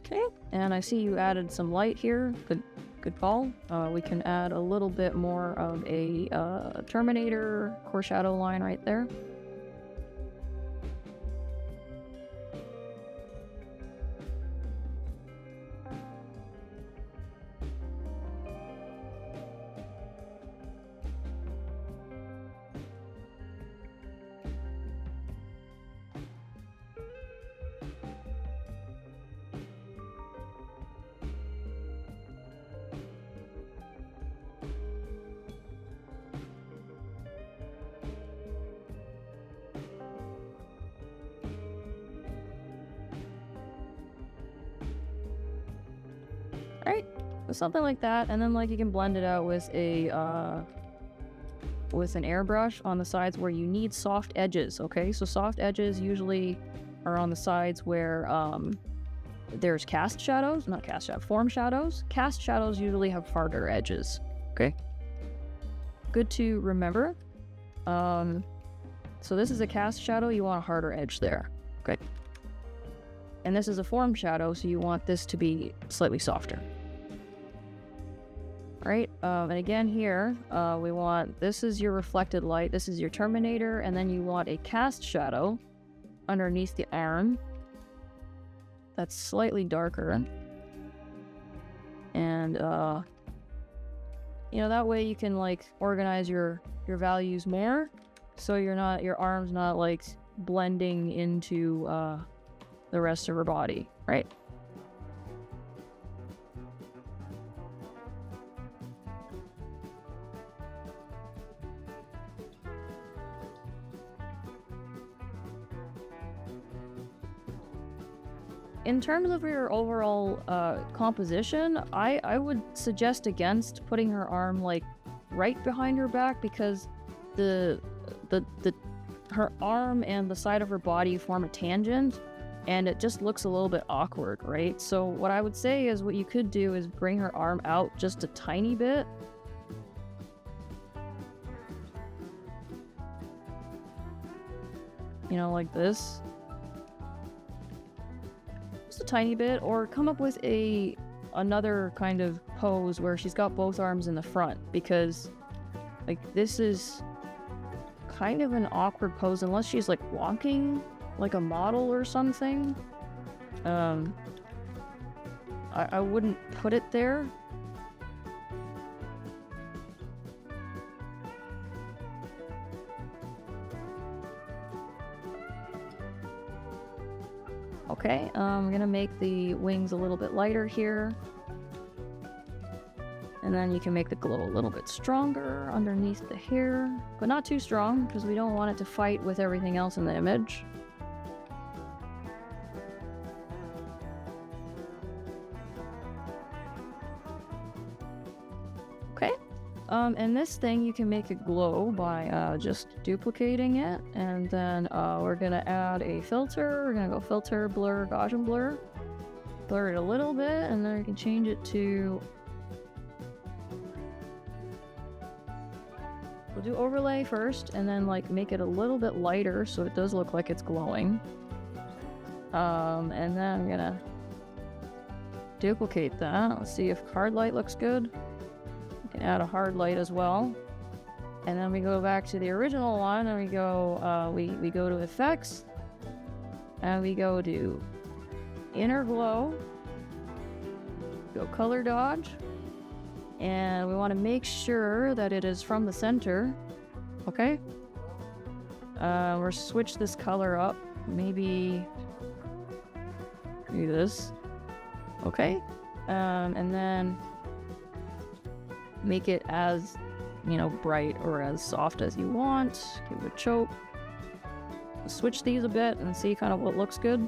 Okay, and I see you added some light here. Good call. We can add a little bit more of a Terminator core shadow line right there. Right, something like that, and then like you can blend it out with a with an airbrush on the sides where you need soft edges. Okay, so soft edges usually are on the sides where there's cast shadows, not cast shadow, form shadows. Cast shadows usually have harder edges. Okay, good to remember. So this is a cast shadow, you want a harder edge there. Okay. And this is a form shadow, so you want this to be slightly softer. Right? And again here, we want, this is your reflected light, this is your Terminator, and then you want a cast shadow underneath the arm that's slightly darker. And, you know, that way you can, like, organize your values more, so you're not, your arm's not, like, blending into, the rest of her body, right? In terms of your overall composition, I would suggest against putting her arm like right behind her back because her arm and the side of her body form a tangent. And it just looks a little bit awkward, right? So what I would say is what you could do is bring her arm out just a tiny bit. You know, like this. Just a tiny bit, or come up with another kind of pose where she's got both arms in the front, because like this is kind of an awkward pose unless she's like walking like a model or something. I wouldn't put it there. Okay, I'm gonna make the wings a little bit lighter here. And then you can make the glow a little bit stronger underneath the hair, but not too strong because we don't want it to fight with everything else in the image. Okay, and this thing you can make it glow by just duplicating it, and then we're gonna add a filter. We're gonna go filter, blur, Gaussian blur, blur it a little bit, and then we can change it to. We'll do overlay first, and then like make it a little bit lighter so it does look like it's glowing. And then I'm gonna duplicate that. Let's see if hard light looks good. We can add a hard light as well. And then we go back to the original one, and we go we go to effects, and we go to inner glow. Go color dodge. And we want to make sure that it is from the center. Okay. We'll switch this color up. Maybe this. Okay. And then make it as, bright or as soft as you want. Give it a choke. Switch these a bit and see kind of what looks good.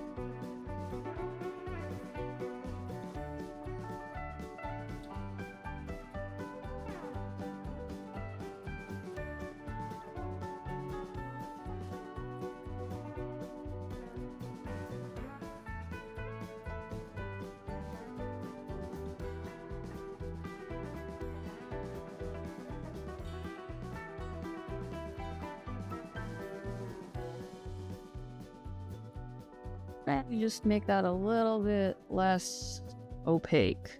And you just make that a little bit less opaque.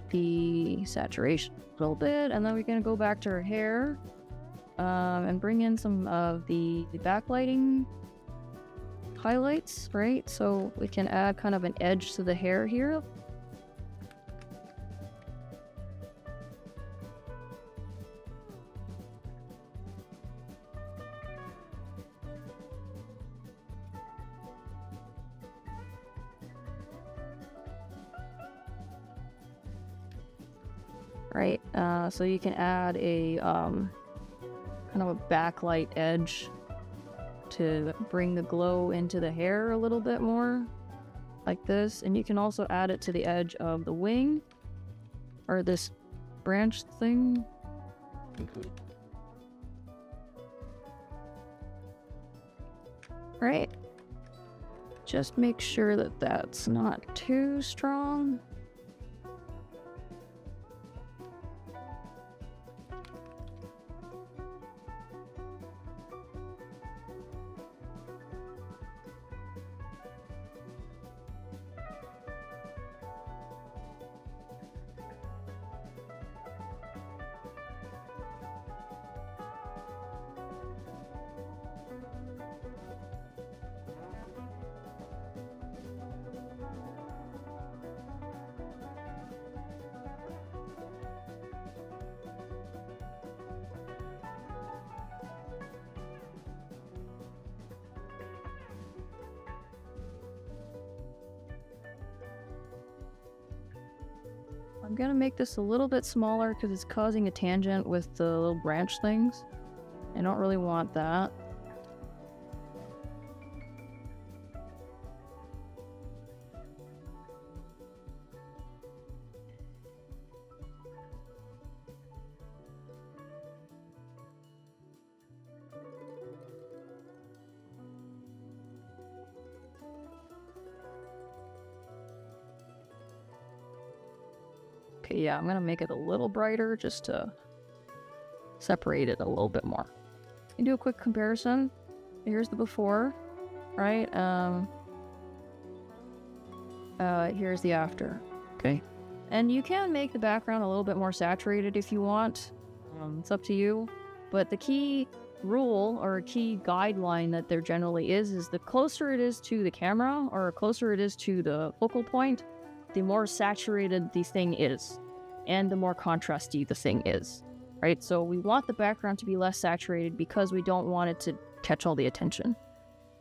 The saturation a little bit, and then we're gonna go back to our hair and bring in some of the backlighting highlights, right? So we can add kind of an edge to the hair here. Right, so you can add a kind of a backlight edge to bring the glow into the hair a little bit more, like this. And you can also add it to the edge of the wing, or this branch thing. Right, just make sure that that's not too strong. I'm gonna make this a little bit smaller because it's causing a tangent with the little branch things. I don't really want that. Okay, yeah, I'm gonna make it a little brighter just to separate it a little bit more. You do a quick comparison. Here's the before, right? Here's the after. Okay. And you can make the background a little bit more saturated if you want. It's up to you. But the key rule or key guideline that there generally is the closer it is to the camera or closer it is to the focal point, the more saturated the thing is and the more contrasty the thing is, right? So we want the background to be less saturated because we don't want it to catch all the attention.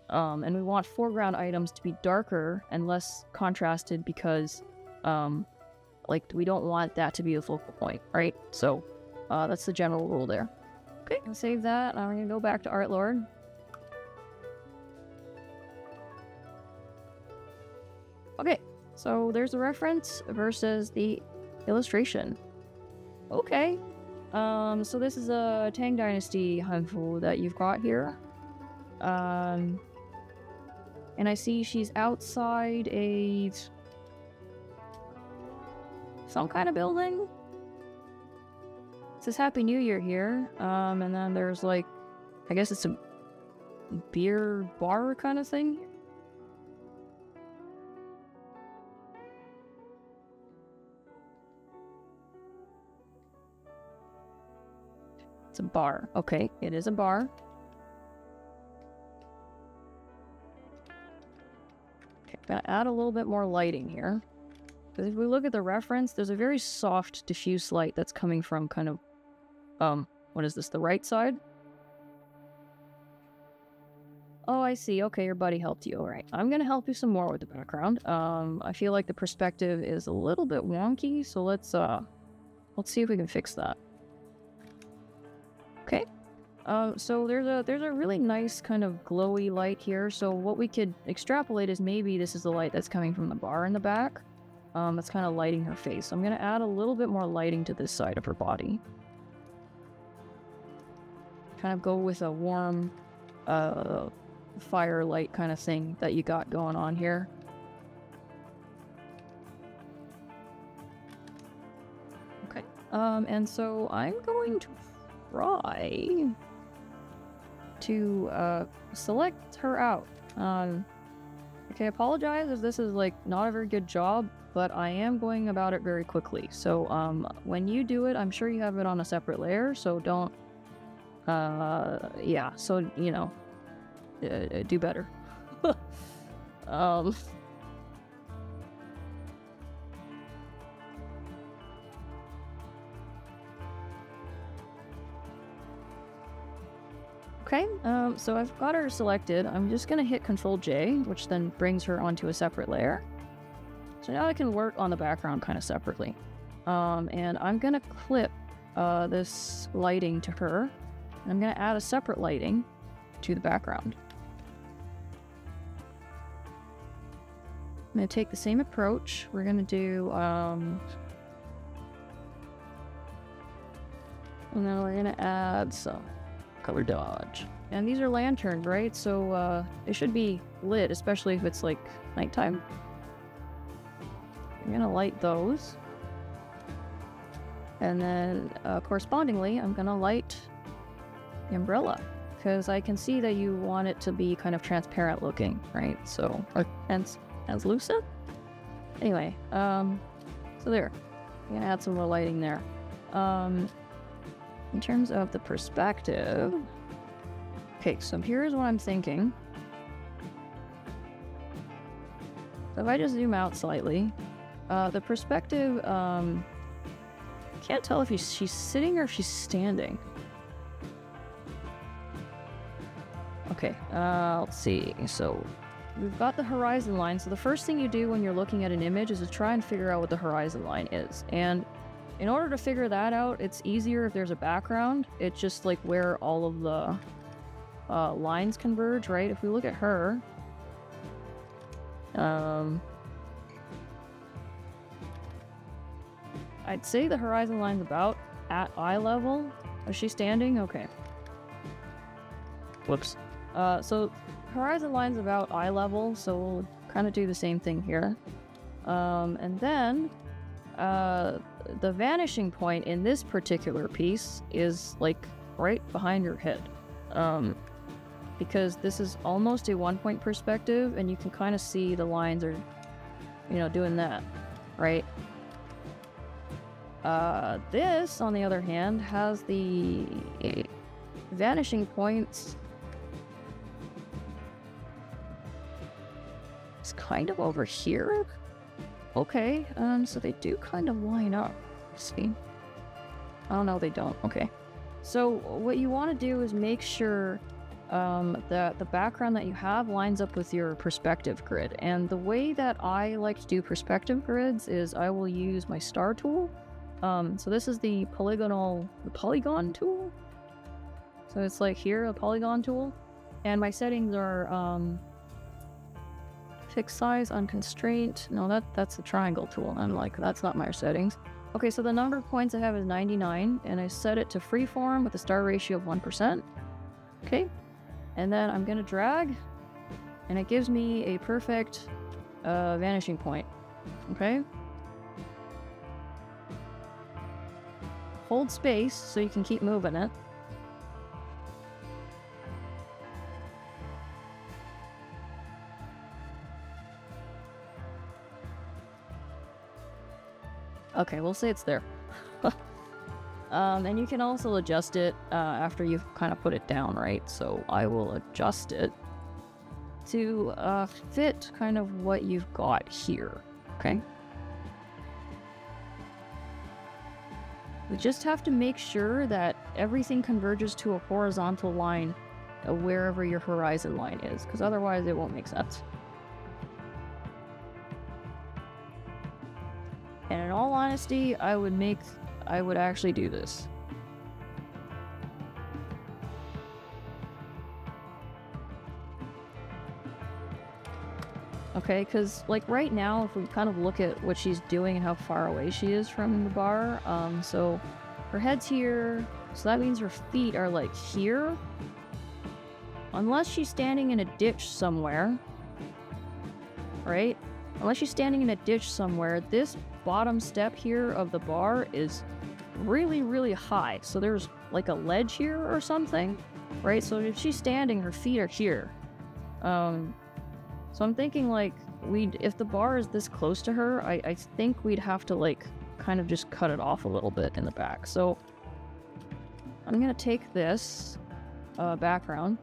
And we want foreground items to be darker and less contrasted because, like, we don't want that to be a focal point, right? So that's the general rule there. Okay, I'll save that. I'm gonna go back to Art Lord. Okay, so there's the reference versus the illustration. Okay, so this is a Tang Dynasty Hanfu that you've got here. And I see she's outside some kind of building. It says Happy New Year here. And then there's like, I guess it's a beer bar kind of thing. It's a bar. Okay, it is a bar. Okay, I'm gonna add a little bit more lighting here. Because if we look at the reference, there's a very soft, diffuse light that's coming from kind of, what is this, the right side? Oh, I see. Okay, your buddy helped you. All right. I'm gonna help you some more with the background. I feel like the perspective is a little bit wonky, so let's see if we can fix that. Okay. So there's a really nice kind of glowy light here. So what we could extrapolate is maybe this is the light that's coming from the bar in the back. That's kind of lighting her face. So I'm gonna add a little bit more lighting to this side of her body. Kind of go with a warm, firelight kind of thing that you got going on here. Okay. And so I'm going to try to select her out. Okay, I apologize if this is like not a very good job, but I am going about it very quickly. So when you do it, I'm sure you have it on a separate layer, so don't yeah, so you know, do better. Okay, so I've got her selected. I'm just gonna hit Control J, which then brings her onto a separate layer. So now I can work on the background kind of separately. And I'm gonna clip this lighting to her. And I'm gonna add a separate lighting to the background. I'm gonna take the same approach. We're gonna do, and then we're gonna add some color dodge. And these are lanterns, right? So they should be lit, especially if it's like nighttime. I'm gonna light those. And then correspondingly, I'm gonna light the umbrella, because I can see that you want it to be kind of transparent looking, right? So, or translucent? Anyway, so there. I'm gonna add some more lighting there. In terms of the perspective, okay, so here's what I'm thinking. So if I just zoom out slightly, the perspective, can't tell if she's sitting or if she's standing. Okay, let's see. So we've got the horizon line. So the first thing you do when you're looking at an image is to try and figure out what the horizon line is. And in order to figure that out, it's easier if there's a background. It's just like where all of the lines converge, right? If we look at her, I'd say the horizon line's about at eye level. Is she standing? Okay. Whoops. So horizon line's about eye level, so we'll kind of do the same thing here. And then the vanishing point in this particular piece is like right behind your head. Because this is almost a 1-point perspective, and you can kind of see the lines are, you know, doing that, right? This, on the other hand, has the vanishing points. It's kind of over here. Okay, so they do kind of line up. Let's see. Oh, no, they don't. Okay. So what you want to do is make sure that the background that you have lines up with your perspective grid. And the way that I like to do perspective grids is I will use my star tool. So this is the polygon tool. So it's like here, a polygon tool. And my settings are fixed size, unconstrained. No, that's the triangle tool. I'm like, that's not my settings. Okay, so the number of points I have is 99, and I set it to freeform with a star ratio of 1%. Okay, and then I'm gonna drag, and it gives me a perfect vanishing point. Okay. Hold space so you can keep moving it. Okay, we'll say it's there. And you can also adjust it after you've kind of put it down, right? So I will adjust it to fit kind of what you've got here, okay? We just have to make sure that everything converges to a horizontal line wherever your horizon line is, because otherwise it won't make sense. And in all honesty, I would actually do this. Okay, because like right now, if we kind of look at what she's doing and how far away she is from the bar, so her head's here, so that means her feet are like here. Unless she's standing in a ditch somewhere, right? Unless she's standing in a ditch somewhere, this bottom step here of the bar is really, really high. So there's like a ledge here or something, right? So if she's standing, her feet are here. So I'm thinking like if the bar is this close to her, I think we'd have to like kind of just cut it off a little bit in the back. So I'm gonna take this background.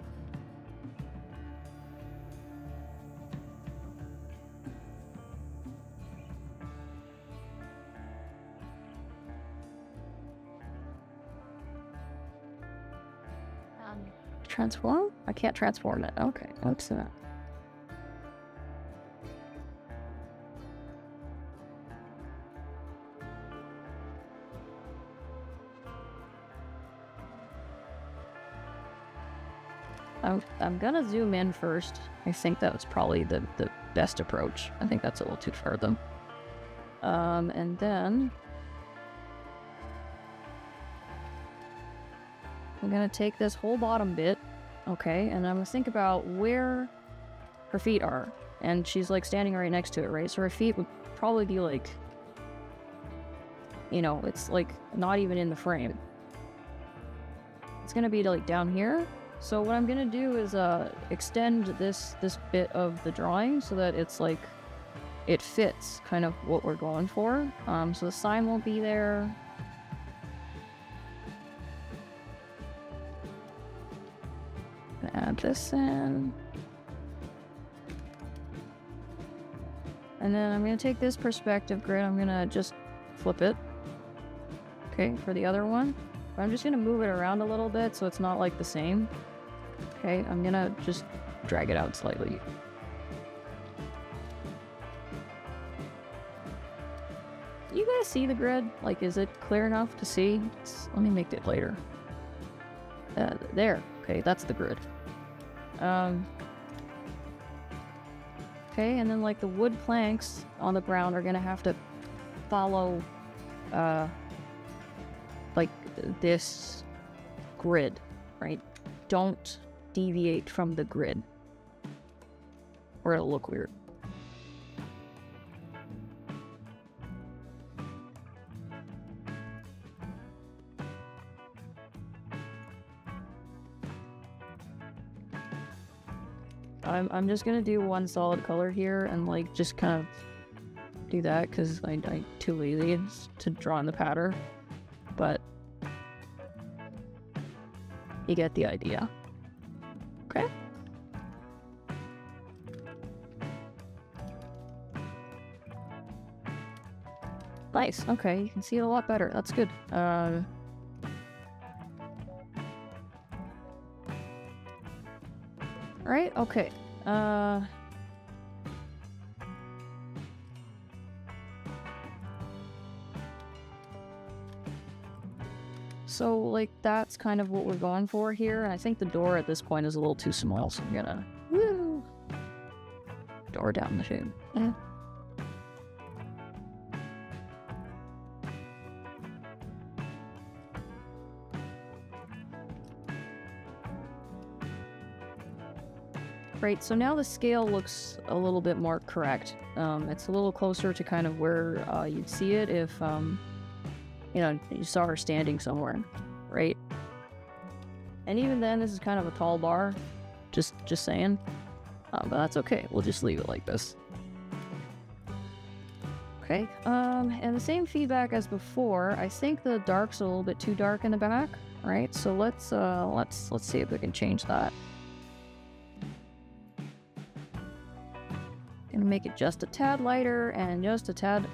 Transform? I can't transform it. Okay, what's that? I'm gonna zoom in first. I think that was probably the best approach. I think that's a little too far though. And then I'm gonna take this whole bottom bit, okay, and I'm gonna think about where her feet are. And she's like standing right next to it, right? So her feet would probably be like, you know, it's like not even in the frame. It's gonna be like down here. So what I'm gonna do is extend this bit of the drawing so that it's like it fits kind of what we're going for. So the sign won't be there. Gonna add this in. And then I'm gonna take this perspective grid, I'm gonna just flip it. Okay, for the other one. But I'm just gonna move it around a little bit so it's not like the same. Okay, I'm gonna just drag it out slightly. You guys see the grid? Like, is it clear enough to see? Let me make it later. There. Okay, that's the grid. Okay, and then like the wood planks on the ground are gonna have to follow like this grid, right? Don't deviate from the grid or it'll look weird. I'm just gonna do one solid color here and like just kind of do that because I'm too lazy to draw in the pattern, but you get the idea. Okay. Nice. Okay, you can see it a lot better. That's good. Right? Okay. So, like, that's kind of what we're going for here. And I think the door at this point is a little too small, so I'm gonna... Woo! Door down the chute. Yeah. Right, so now the scale looks a little bit more correct. It's a little closer to kind of where you'd see it if, you know, you saw her standing somewhere, right? And even then, this is kind of a tall bar, just saying. But that's okay, we'll just leave it like this. Okay, and the same feedback as before. I think the dark's a little bit too dark in the back, right? So let's see if we can change that. Gonna make it just a tad lighter and just a tad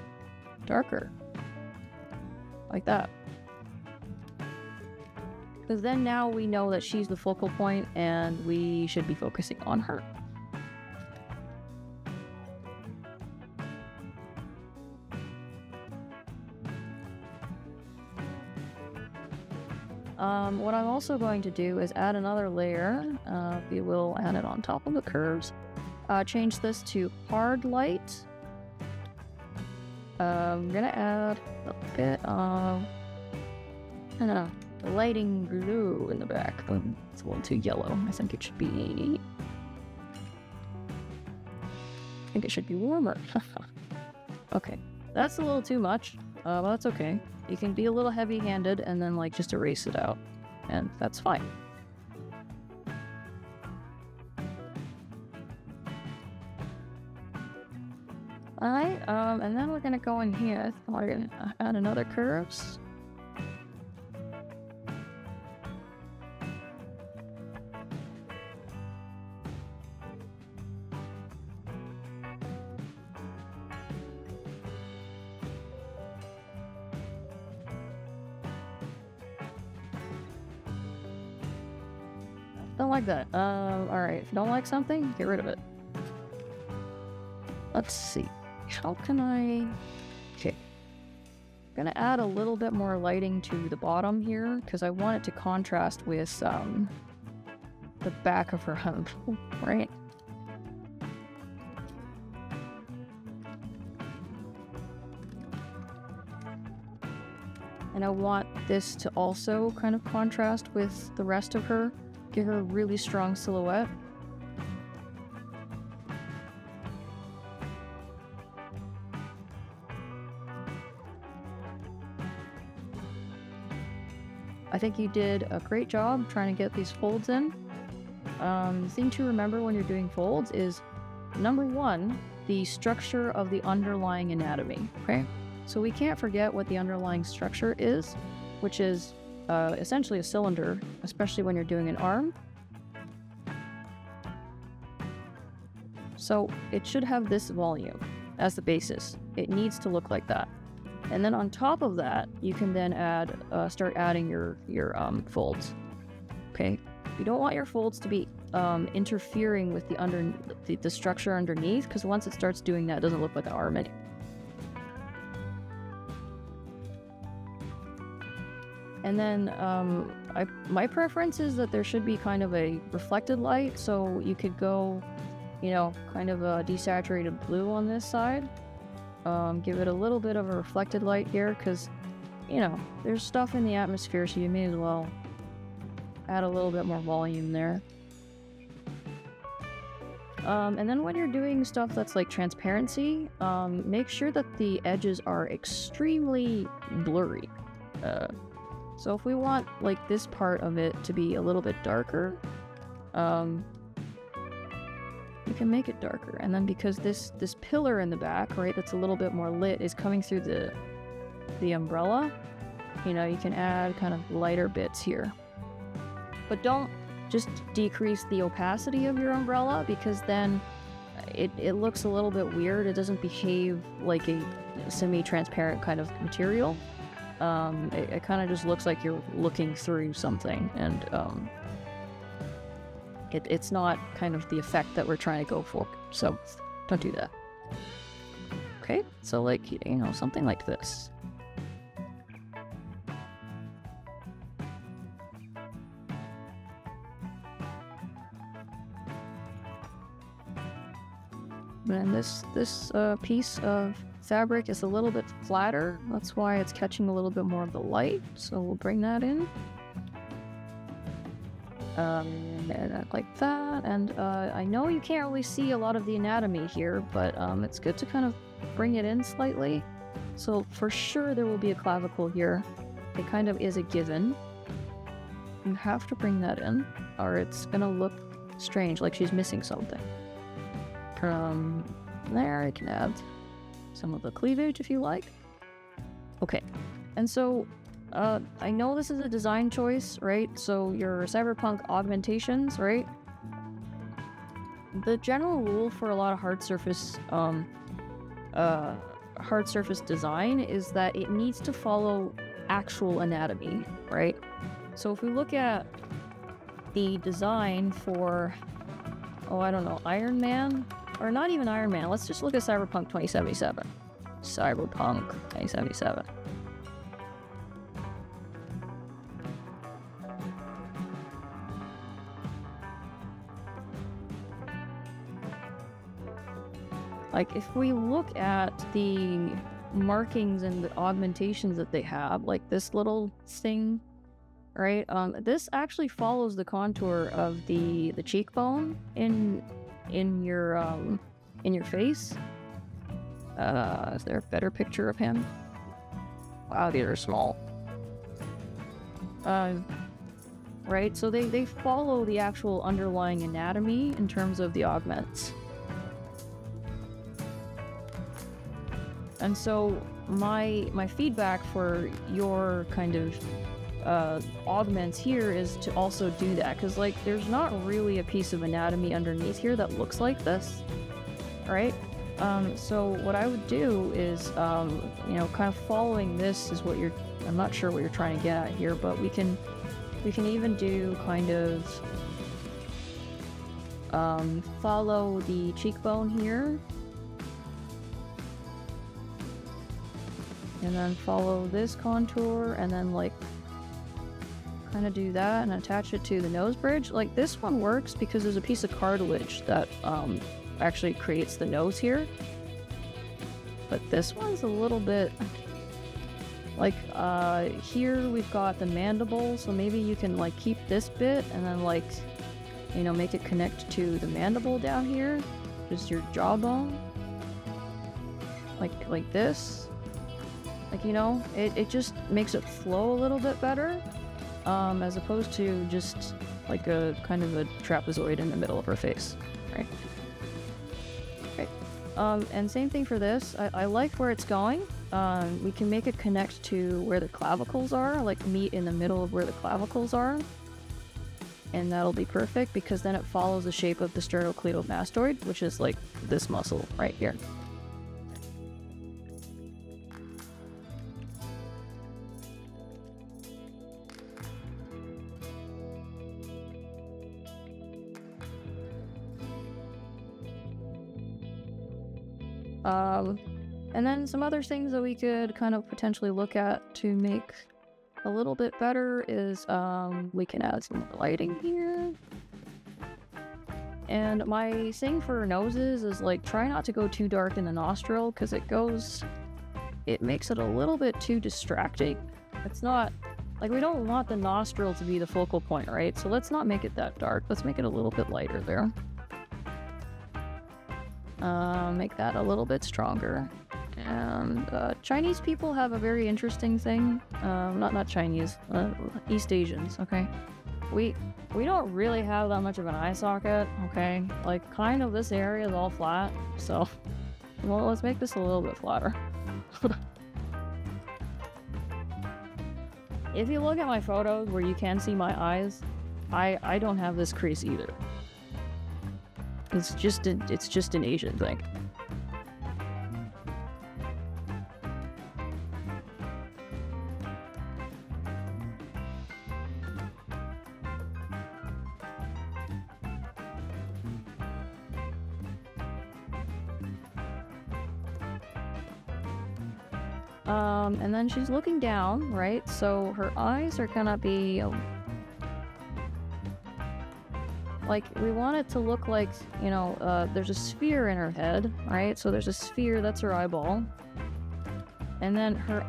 darker. Like that. Because then now we know that she's the focal point and we should be focusing on her. What I'm also going to do is add another layer. We will add it on top of the curves. Change this to hard light. I'm gonna add a bit of, I don't know, lighting glue in the back. It's a little too yellow. I think it should be... warmer. Okay, that's a little too much, but that's okay. You can be a little heavy-handed and then, like, just erase it out, and that's fine. Alright, and then we're gonna go in here. We're gonna add another curves. Don't like that. Alright, if you don't like something, get rid of it. Let's see. How can I... Okay. I'm gonna add a little bit more lighting to the bottom here, because I want it to contrast with, the back of her hump, right? And I want this to also kind of contrast with the rest of her, give her a really strong silhouette. I think you did a great job trying to get these folds in. The thing to remember when you're doing folds is, number one, the structure of the underlying anatomy, okay? So we can't forget what the underlying structure is, which is essentially a cylinder, especially when you're doing an arm. So it should have this volume as the basis. It needs to look like that. And then on top of that, you can then add, start adding your folds. Okay, you don't want your folds to be interfering with the structure underneath, because once it starts doing that, it doesn't look like an arm anymore. And then my preference is that there should be kind of a reflected light, so you could go, you know, kind of a desaturated blue on this side. Give it a little bit of a reflected light here, because, you know, there's stuff in the atmosphere, so you may as well add a little bit more volume there. And then when you're doing stuff that's like transparency, make sure that the edges are extremely blurry. So if we want, like, this part of it to be a little bit darker, you can make it darker. And then because this pillar in the back, right, that's a little bit more lit, is coming through the umbrella, you know, you can add kind of lighter bits here. But don't just decrease the opacity of your umbrella, because then it looks a little bit weird. It doesn't behave like a semi-transparent kind of material. It kind of just looks like you're looking through something, and It's not kind of the effect that we're trying to go for. So don't do that. Okay, so like, you know, something like this. And this piece of fabric is a little bit flatter. That's why it's catching a little bit more of the light. So we'll bring that in. And like that. And I know you can't really see a lot of the anatomy here, but it's good to kind of bring it in slightly. So for sure there will be a clavicle here. It kind of is a given. You have to bring that in, or it's gonna look strange, like she's missing something. There, I can add some of the cleavage if you like. Okay, and so I know this is a design choice, right? So your cyberpunk augmentations, right? The general rule for a lot of hard surface design is that it needs to follow actual anatomy, right? So if we look at the design for, oh, I don't know, Iron Man. Or not even Iron Man. Let's just look at Cyberpunk 2077. Cyberpunk 2077. Like, if we look at the markings and the augmentations that they have, like this little thing, right? This actually follows the contour of the cheekbone in your face. Is there a better picture of him? Wow, these are small. Right, so they follow the actual underlying anatomy in terms of the augments. And so my feedback for your kind of augments here is to also do that, because like there's not really a piece of anatomy underneath here that looks like this, right? So what I would do is you know, kind of following this is what I'm not sure what you're trying to get at here, but we can even do kind of follow the cheekbone here, and then follow this contour, and then like kind of do that and attach it to the nose bridge. Like this one works because there's a piece of cartilage that actually creates the nose here, but this one's a little bit like here we've got the mandible, so maybe you can like keep this bit and then like, you know, make it connect to the mandible down here, just your jawbone, like this, like, you know, it just makes it flow a little bit better. As opposed to just like a kind of a trapezoid in the middle of her face, right? Right. And same thing for this. I like where it's going. We can make it connect to where the clavicles are, like meet in the middle of where the clavicles are. And that'll be perfect because then it follows the shape of the sternocleidomastoid, which is like this muscle right here. And then some other things that we could kind of potentially look at to make a little bit better is we can add some lighting here. And my thing for noses is like try not to go too dark in the nostril because it makes it a little bit too distracting. It's not like we don't want the nostril to be the focal point, right? So let's not make it that dark. Let's make it a little bit lighter there. Make that a little bit stronger. And Chinese people have a very interesting thing. Not Chinese, East Asians, okay? We don't really have that much of an eye socket, okay? Like, kind of this area is all flat, so... Well, let's make this a little bit flatter. If you look at my photos where you can see my eyes, I don't have this crease either. It's just an Asian thing. And then she's looking down, right? So her eyes are gonna be like, we want it to look like, you know, there's a sphere in her head, right? So there's a sphere, that's her eyeball. And then her...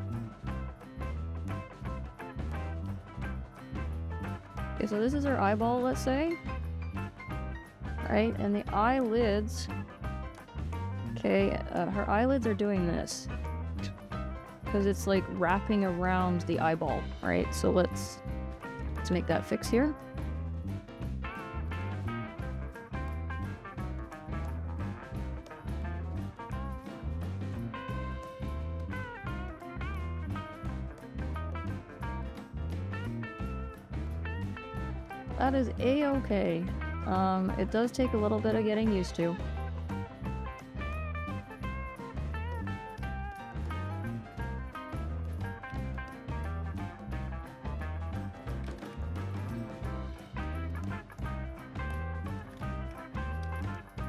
Okay, so this is her eyeball, let's say. Right? And the eyelids... Okay, her eyelids are doing this. Because it's like wrapping around the eyeball, right? So let's make that fix here. That is a-okay. It does take a little bit of getting used to.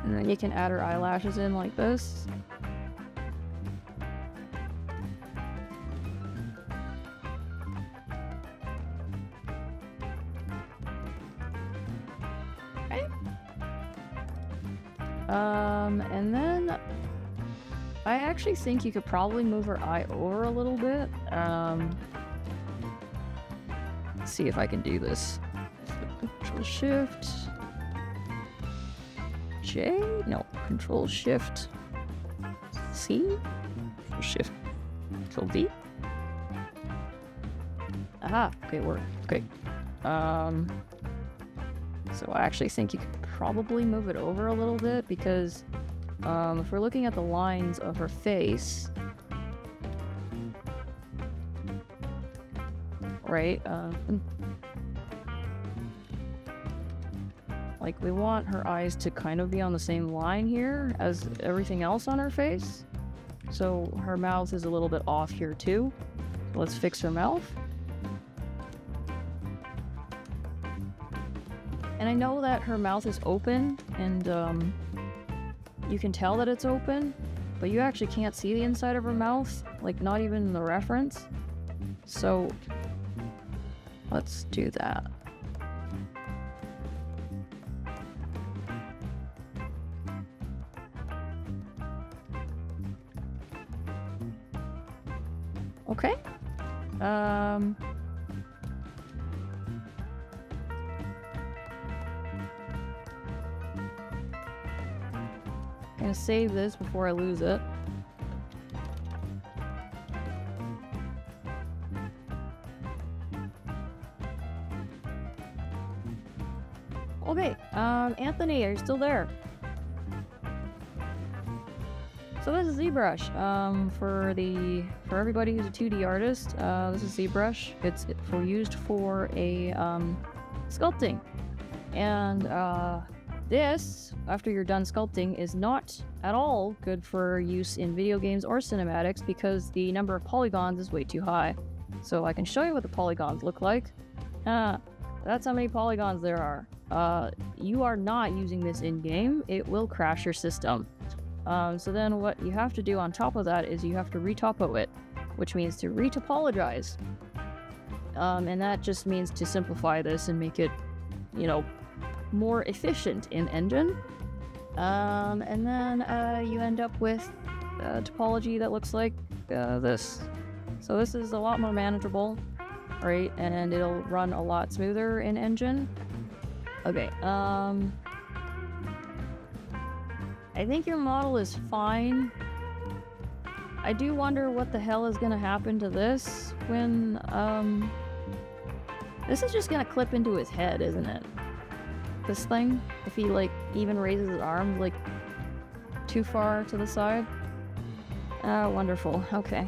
And then you can add her eyelashes in like this. And then I actually think you could probably move her eye over a little bit. Let's see if I can do this. Control Shift J? No, Control Shift C? Control Shift Control V? Aha, okay, it worked. Okay. So I actually think you could probably move it over a little bit because if we're looking at the lines of her face, right, like we want her eyes to kind of be on the same line here as everything else on her face. So her mouth is a little bit off here too. Let's fix her mouth. And I know that her mouth is open, and you can tell that it's open, but you actually can't see the inside of her mouth, like not even in the reference. So let's do that. Okay. Gonna save this before I lose it. Okay, Anthony, are you still there? So this is ZBrush. For everybody who's a 2D artist, this is ZBrush. It's used for a sculpting, and this, after you're done sculpting, is not at all good for use in video games or cinematics because the number of polygons is way too high. So I can show you what the polygons look like. That's how many polygons there are. You are not using this in-game. It will crash your system. So then what you have to do on top of that is you have to retopo it, which means to retopologize. And that just means to simplify this and make it, you know, more efficient in engine. And then you end up with a topology that looks like this. So this is a lot more manageable, right? And it'll run a lot smoother in engine. Okay, I think your model is fine. I do wonder what the hell is gonna happen to this when, this is just gonna clip into his head, isn't it? This thing, if he like even raises his arms like too far to the side. Wonderful. Okay.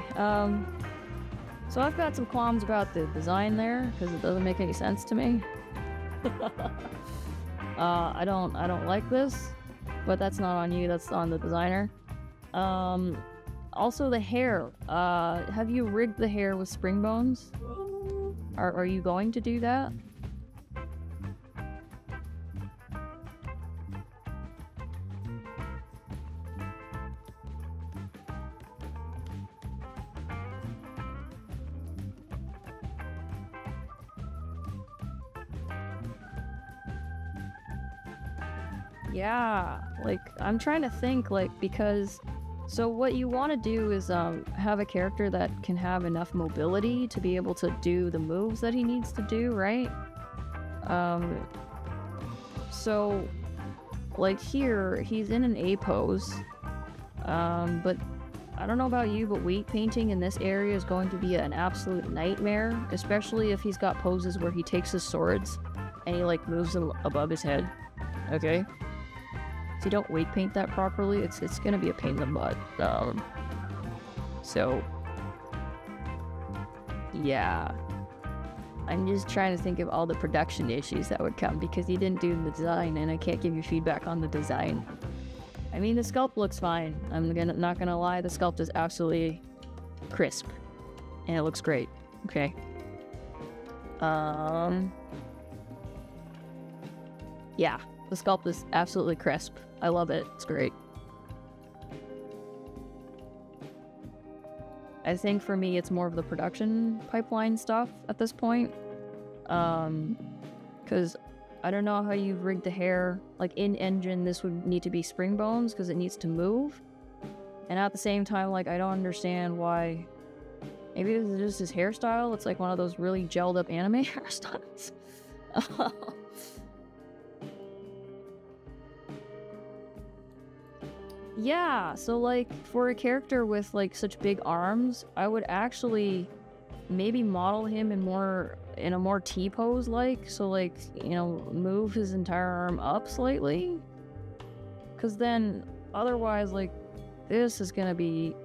So I've got some qualms about the design there because it doesn't make any sense to me. I don't like this, but that's not on you. That's on the designer. Also the hair. Have you rigged the hair with spring bones? Are you going to do that? Yeah, like, I'm trying to think, like, because so what you want to do is have a character that can have enough mobility to be able to do the moves that he needs to do, right? Um, so like here, he's in an A pose, but I don't know about you, but weight painting in this area is going to be an absolute nightmare, especially if he's got poses where he takes his swords and he like moves them above his head. Okay? If you don't weight paint that properly, it's gonna be a pain in the butt. So yeah. I'm just trying to think of all the production issues that would come because he didn't do the design and I can't give you feedback on the design. I mean, the sculpt looks fine. Not gonna lie, the sculpt is absolutely crisp. And it looks great. Okay. Yeah, the sculpt is absolutely crisp. I love it. It's great. I think for me, it's more of the production pipeline stuff at this point. Because I don't know how you've rigged the hair. Like in engine, this would need to be spring bones because it needs to move. And at the same time, like, I don't understand why. Maybe this is just his hairstyle. It's like one of those really gelled up anime hairstyles. Yeah, so like for a character with like such big arms, I would actually maybe model him in a more T pose like, so like, you know, move his entire arm up slightly. Cause then otherwise like this is gonna be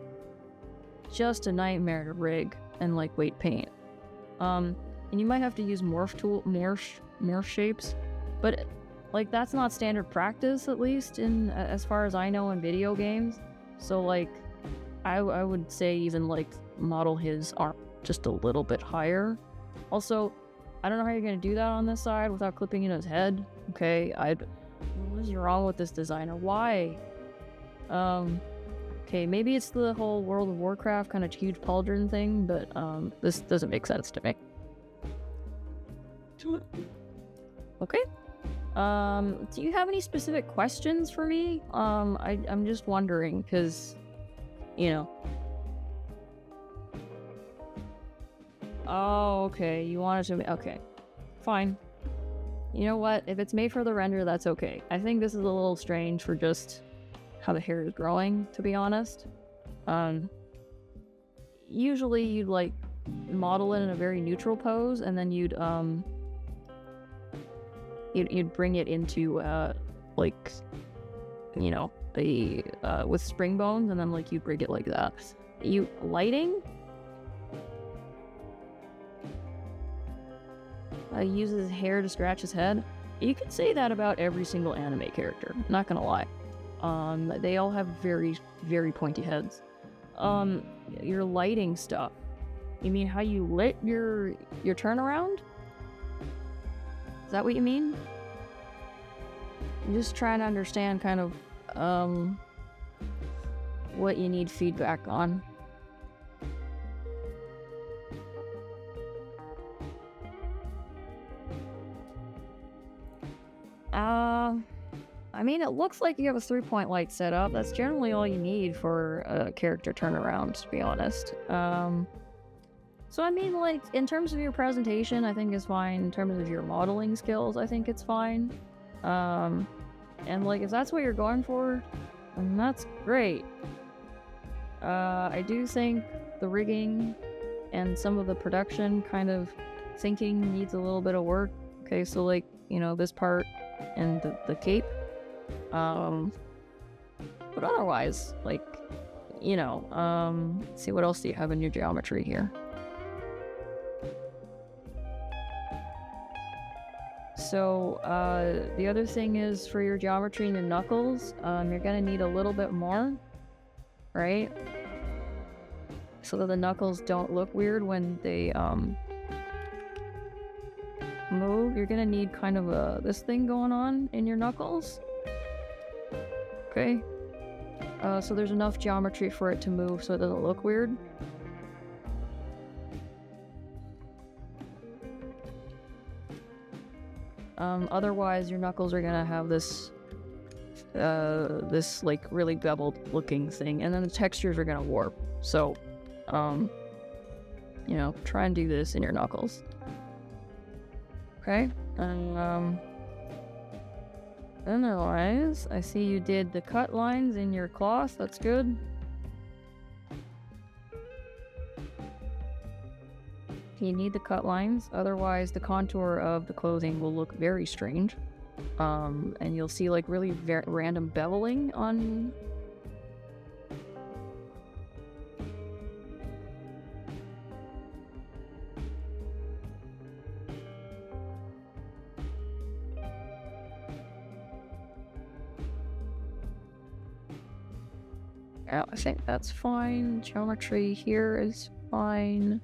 just a nightmare to rig and like weight paint. And you might have to use morph shapes, but like, that's not standard practice, at least, in as far as I know in video games. So, like, I would say even, like, model his arm just a little bit higher. Also, I don't know how you're going to do that on this side without clipping in his head. Okay, what is wrong with this designer? Why? Okay, maybe it's the whole World of Warcraft kind of huge pauldron thing, but, this doesn't make sense to me. Okay. Do you have any specific questions for me? I'm just wondering, because, you know. Oh, okay, you wanted to, okay, fine. You know what, if it's made for the render, that's okay. I think this is a little strange for just how the hair is growing, to be honest. Usually you'd, like, model it in a very neutral pose, and then you'd bring it into, like, you know, with spring bones, and then, like, you'd rig it like that. Lighting? Uses hair to scratch his head. You could say that about every single anime character, not gonna lie. They all have very, very pointy heads. Your lighting stuff. You mean how you lit your turnaround? Is that what you mean? I'm just trying to understand kind of, what you need feedback on. I mean, it looks like you have a 3-point light set up. That's generally all you need for a character turnaround, to be honest. So I mean, like, in terms of your presentation, I think it's fine. In terms of your modeling skills, I think it's fine. And like, if that's what you're going for, then that's great. I do think the rigging and some of the production kind of syncing needs a little bit of work. Okay, so like, you know, this part and the cape. But otherwise, like, you know, let's see, what else do you have in your geometry here? So, the other thing is for your geometry and your knuckles, you're gonna need a little bit more, right? So that the knuckles don't look weird when they, move. You're gonna need kind of this thing going on in your knuckles. Okay. So there's enough geometry for it to move so it doesn't look weird. Otherwise, your knuckles are gonna have this this like really beveled looking thing, and then the textures are gonna warp. So, you know, try and do this in your knuckles. Okay, and otherwise, I see you did the cut lines in your cloth. That's good. You need the cut lines, otherwise the contour of the clothing will look very strange. And you'll see like really random beveling on... Yeah, I think that's fine. Geometry here is fine.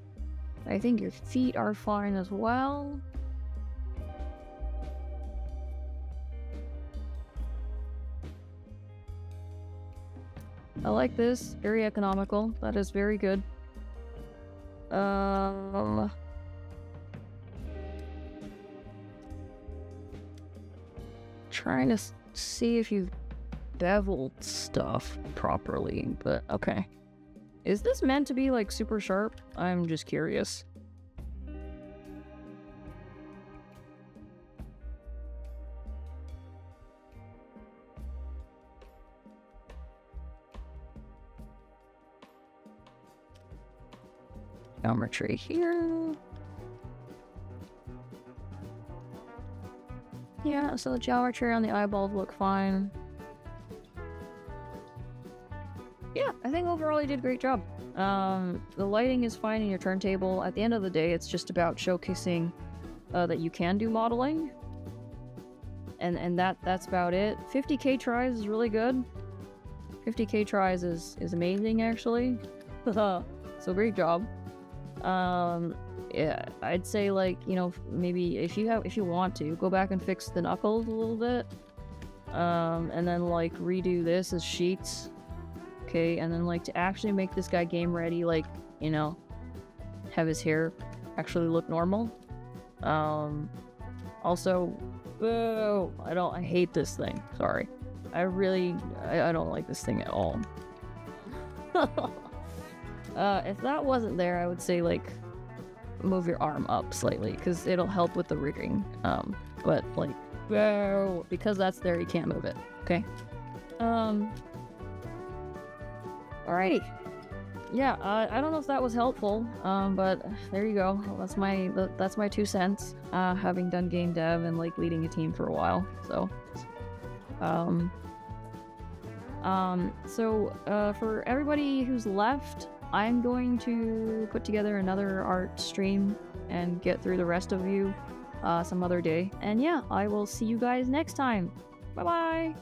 I think your feet are fine as well. I like this. Very economical. That is very good. Trying to see if you've beveled stuff properly, but okay. Is this meant to be like super sharp? I'm just curious. Geometry here. Yeah, so the geometry on the eyeballs look fine. Yeah, I think overall you did a great job. The lighting is fine in your turntable. At the end of the day, it's just about showcasing that you can do modeling. And that's about it. 50k tries is really good. 50k tries is amazing, actually. So great job. Yeah, I'd say, like, you know, maybe if you want to, go back and fix the knuckles a little bit. And then, like, redo this as sheets. Okay, and then, like, to actually make this guy game ready, like, you know, have his hair actually look normal. Also, boo, I hate this thing. Sorry. I don't like this thing at all. If that wasn't there, I would say, like, move your arm up slightly, because it'll help with the rigging. But, like, boo, because that's there, you can't move it. Okay? Alrighty. Yeah, I don't know if that was helpful, but there you go. That's my 2 cents, having done game dev and, like, leading a team for a while. So, for everybody who's left, I'm going to put together another art stream and get through the rest of you some other day. And yeah, I will see you guys next time. Bye-bye!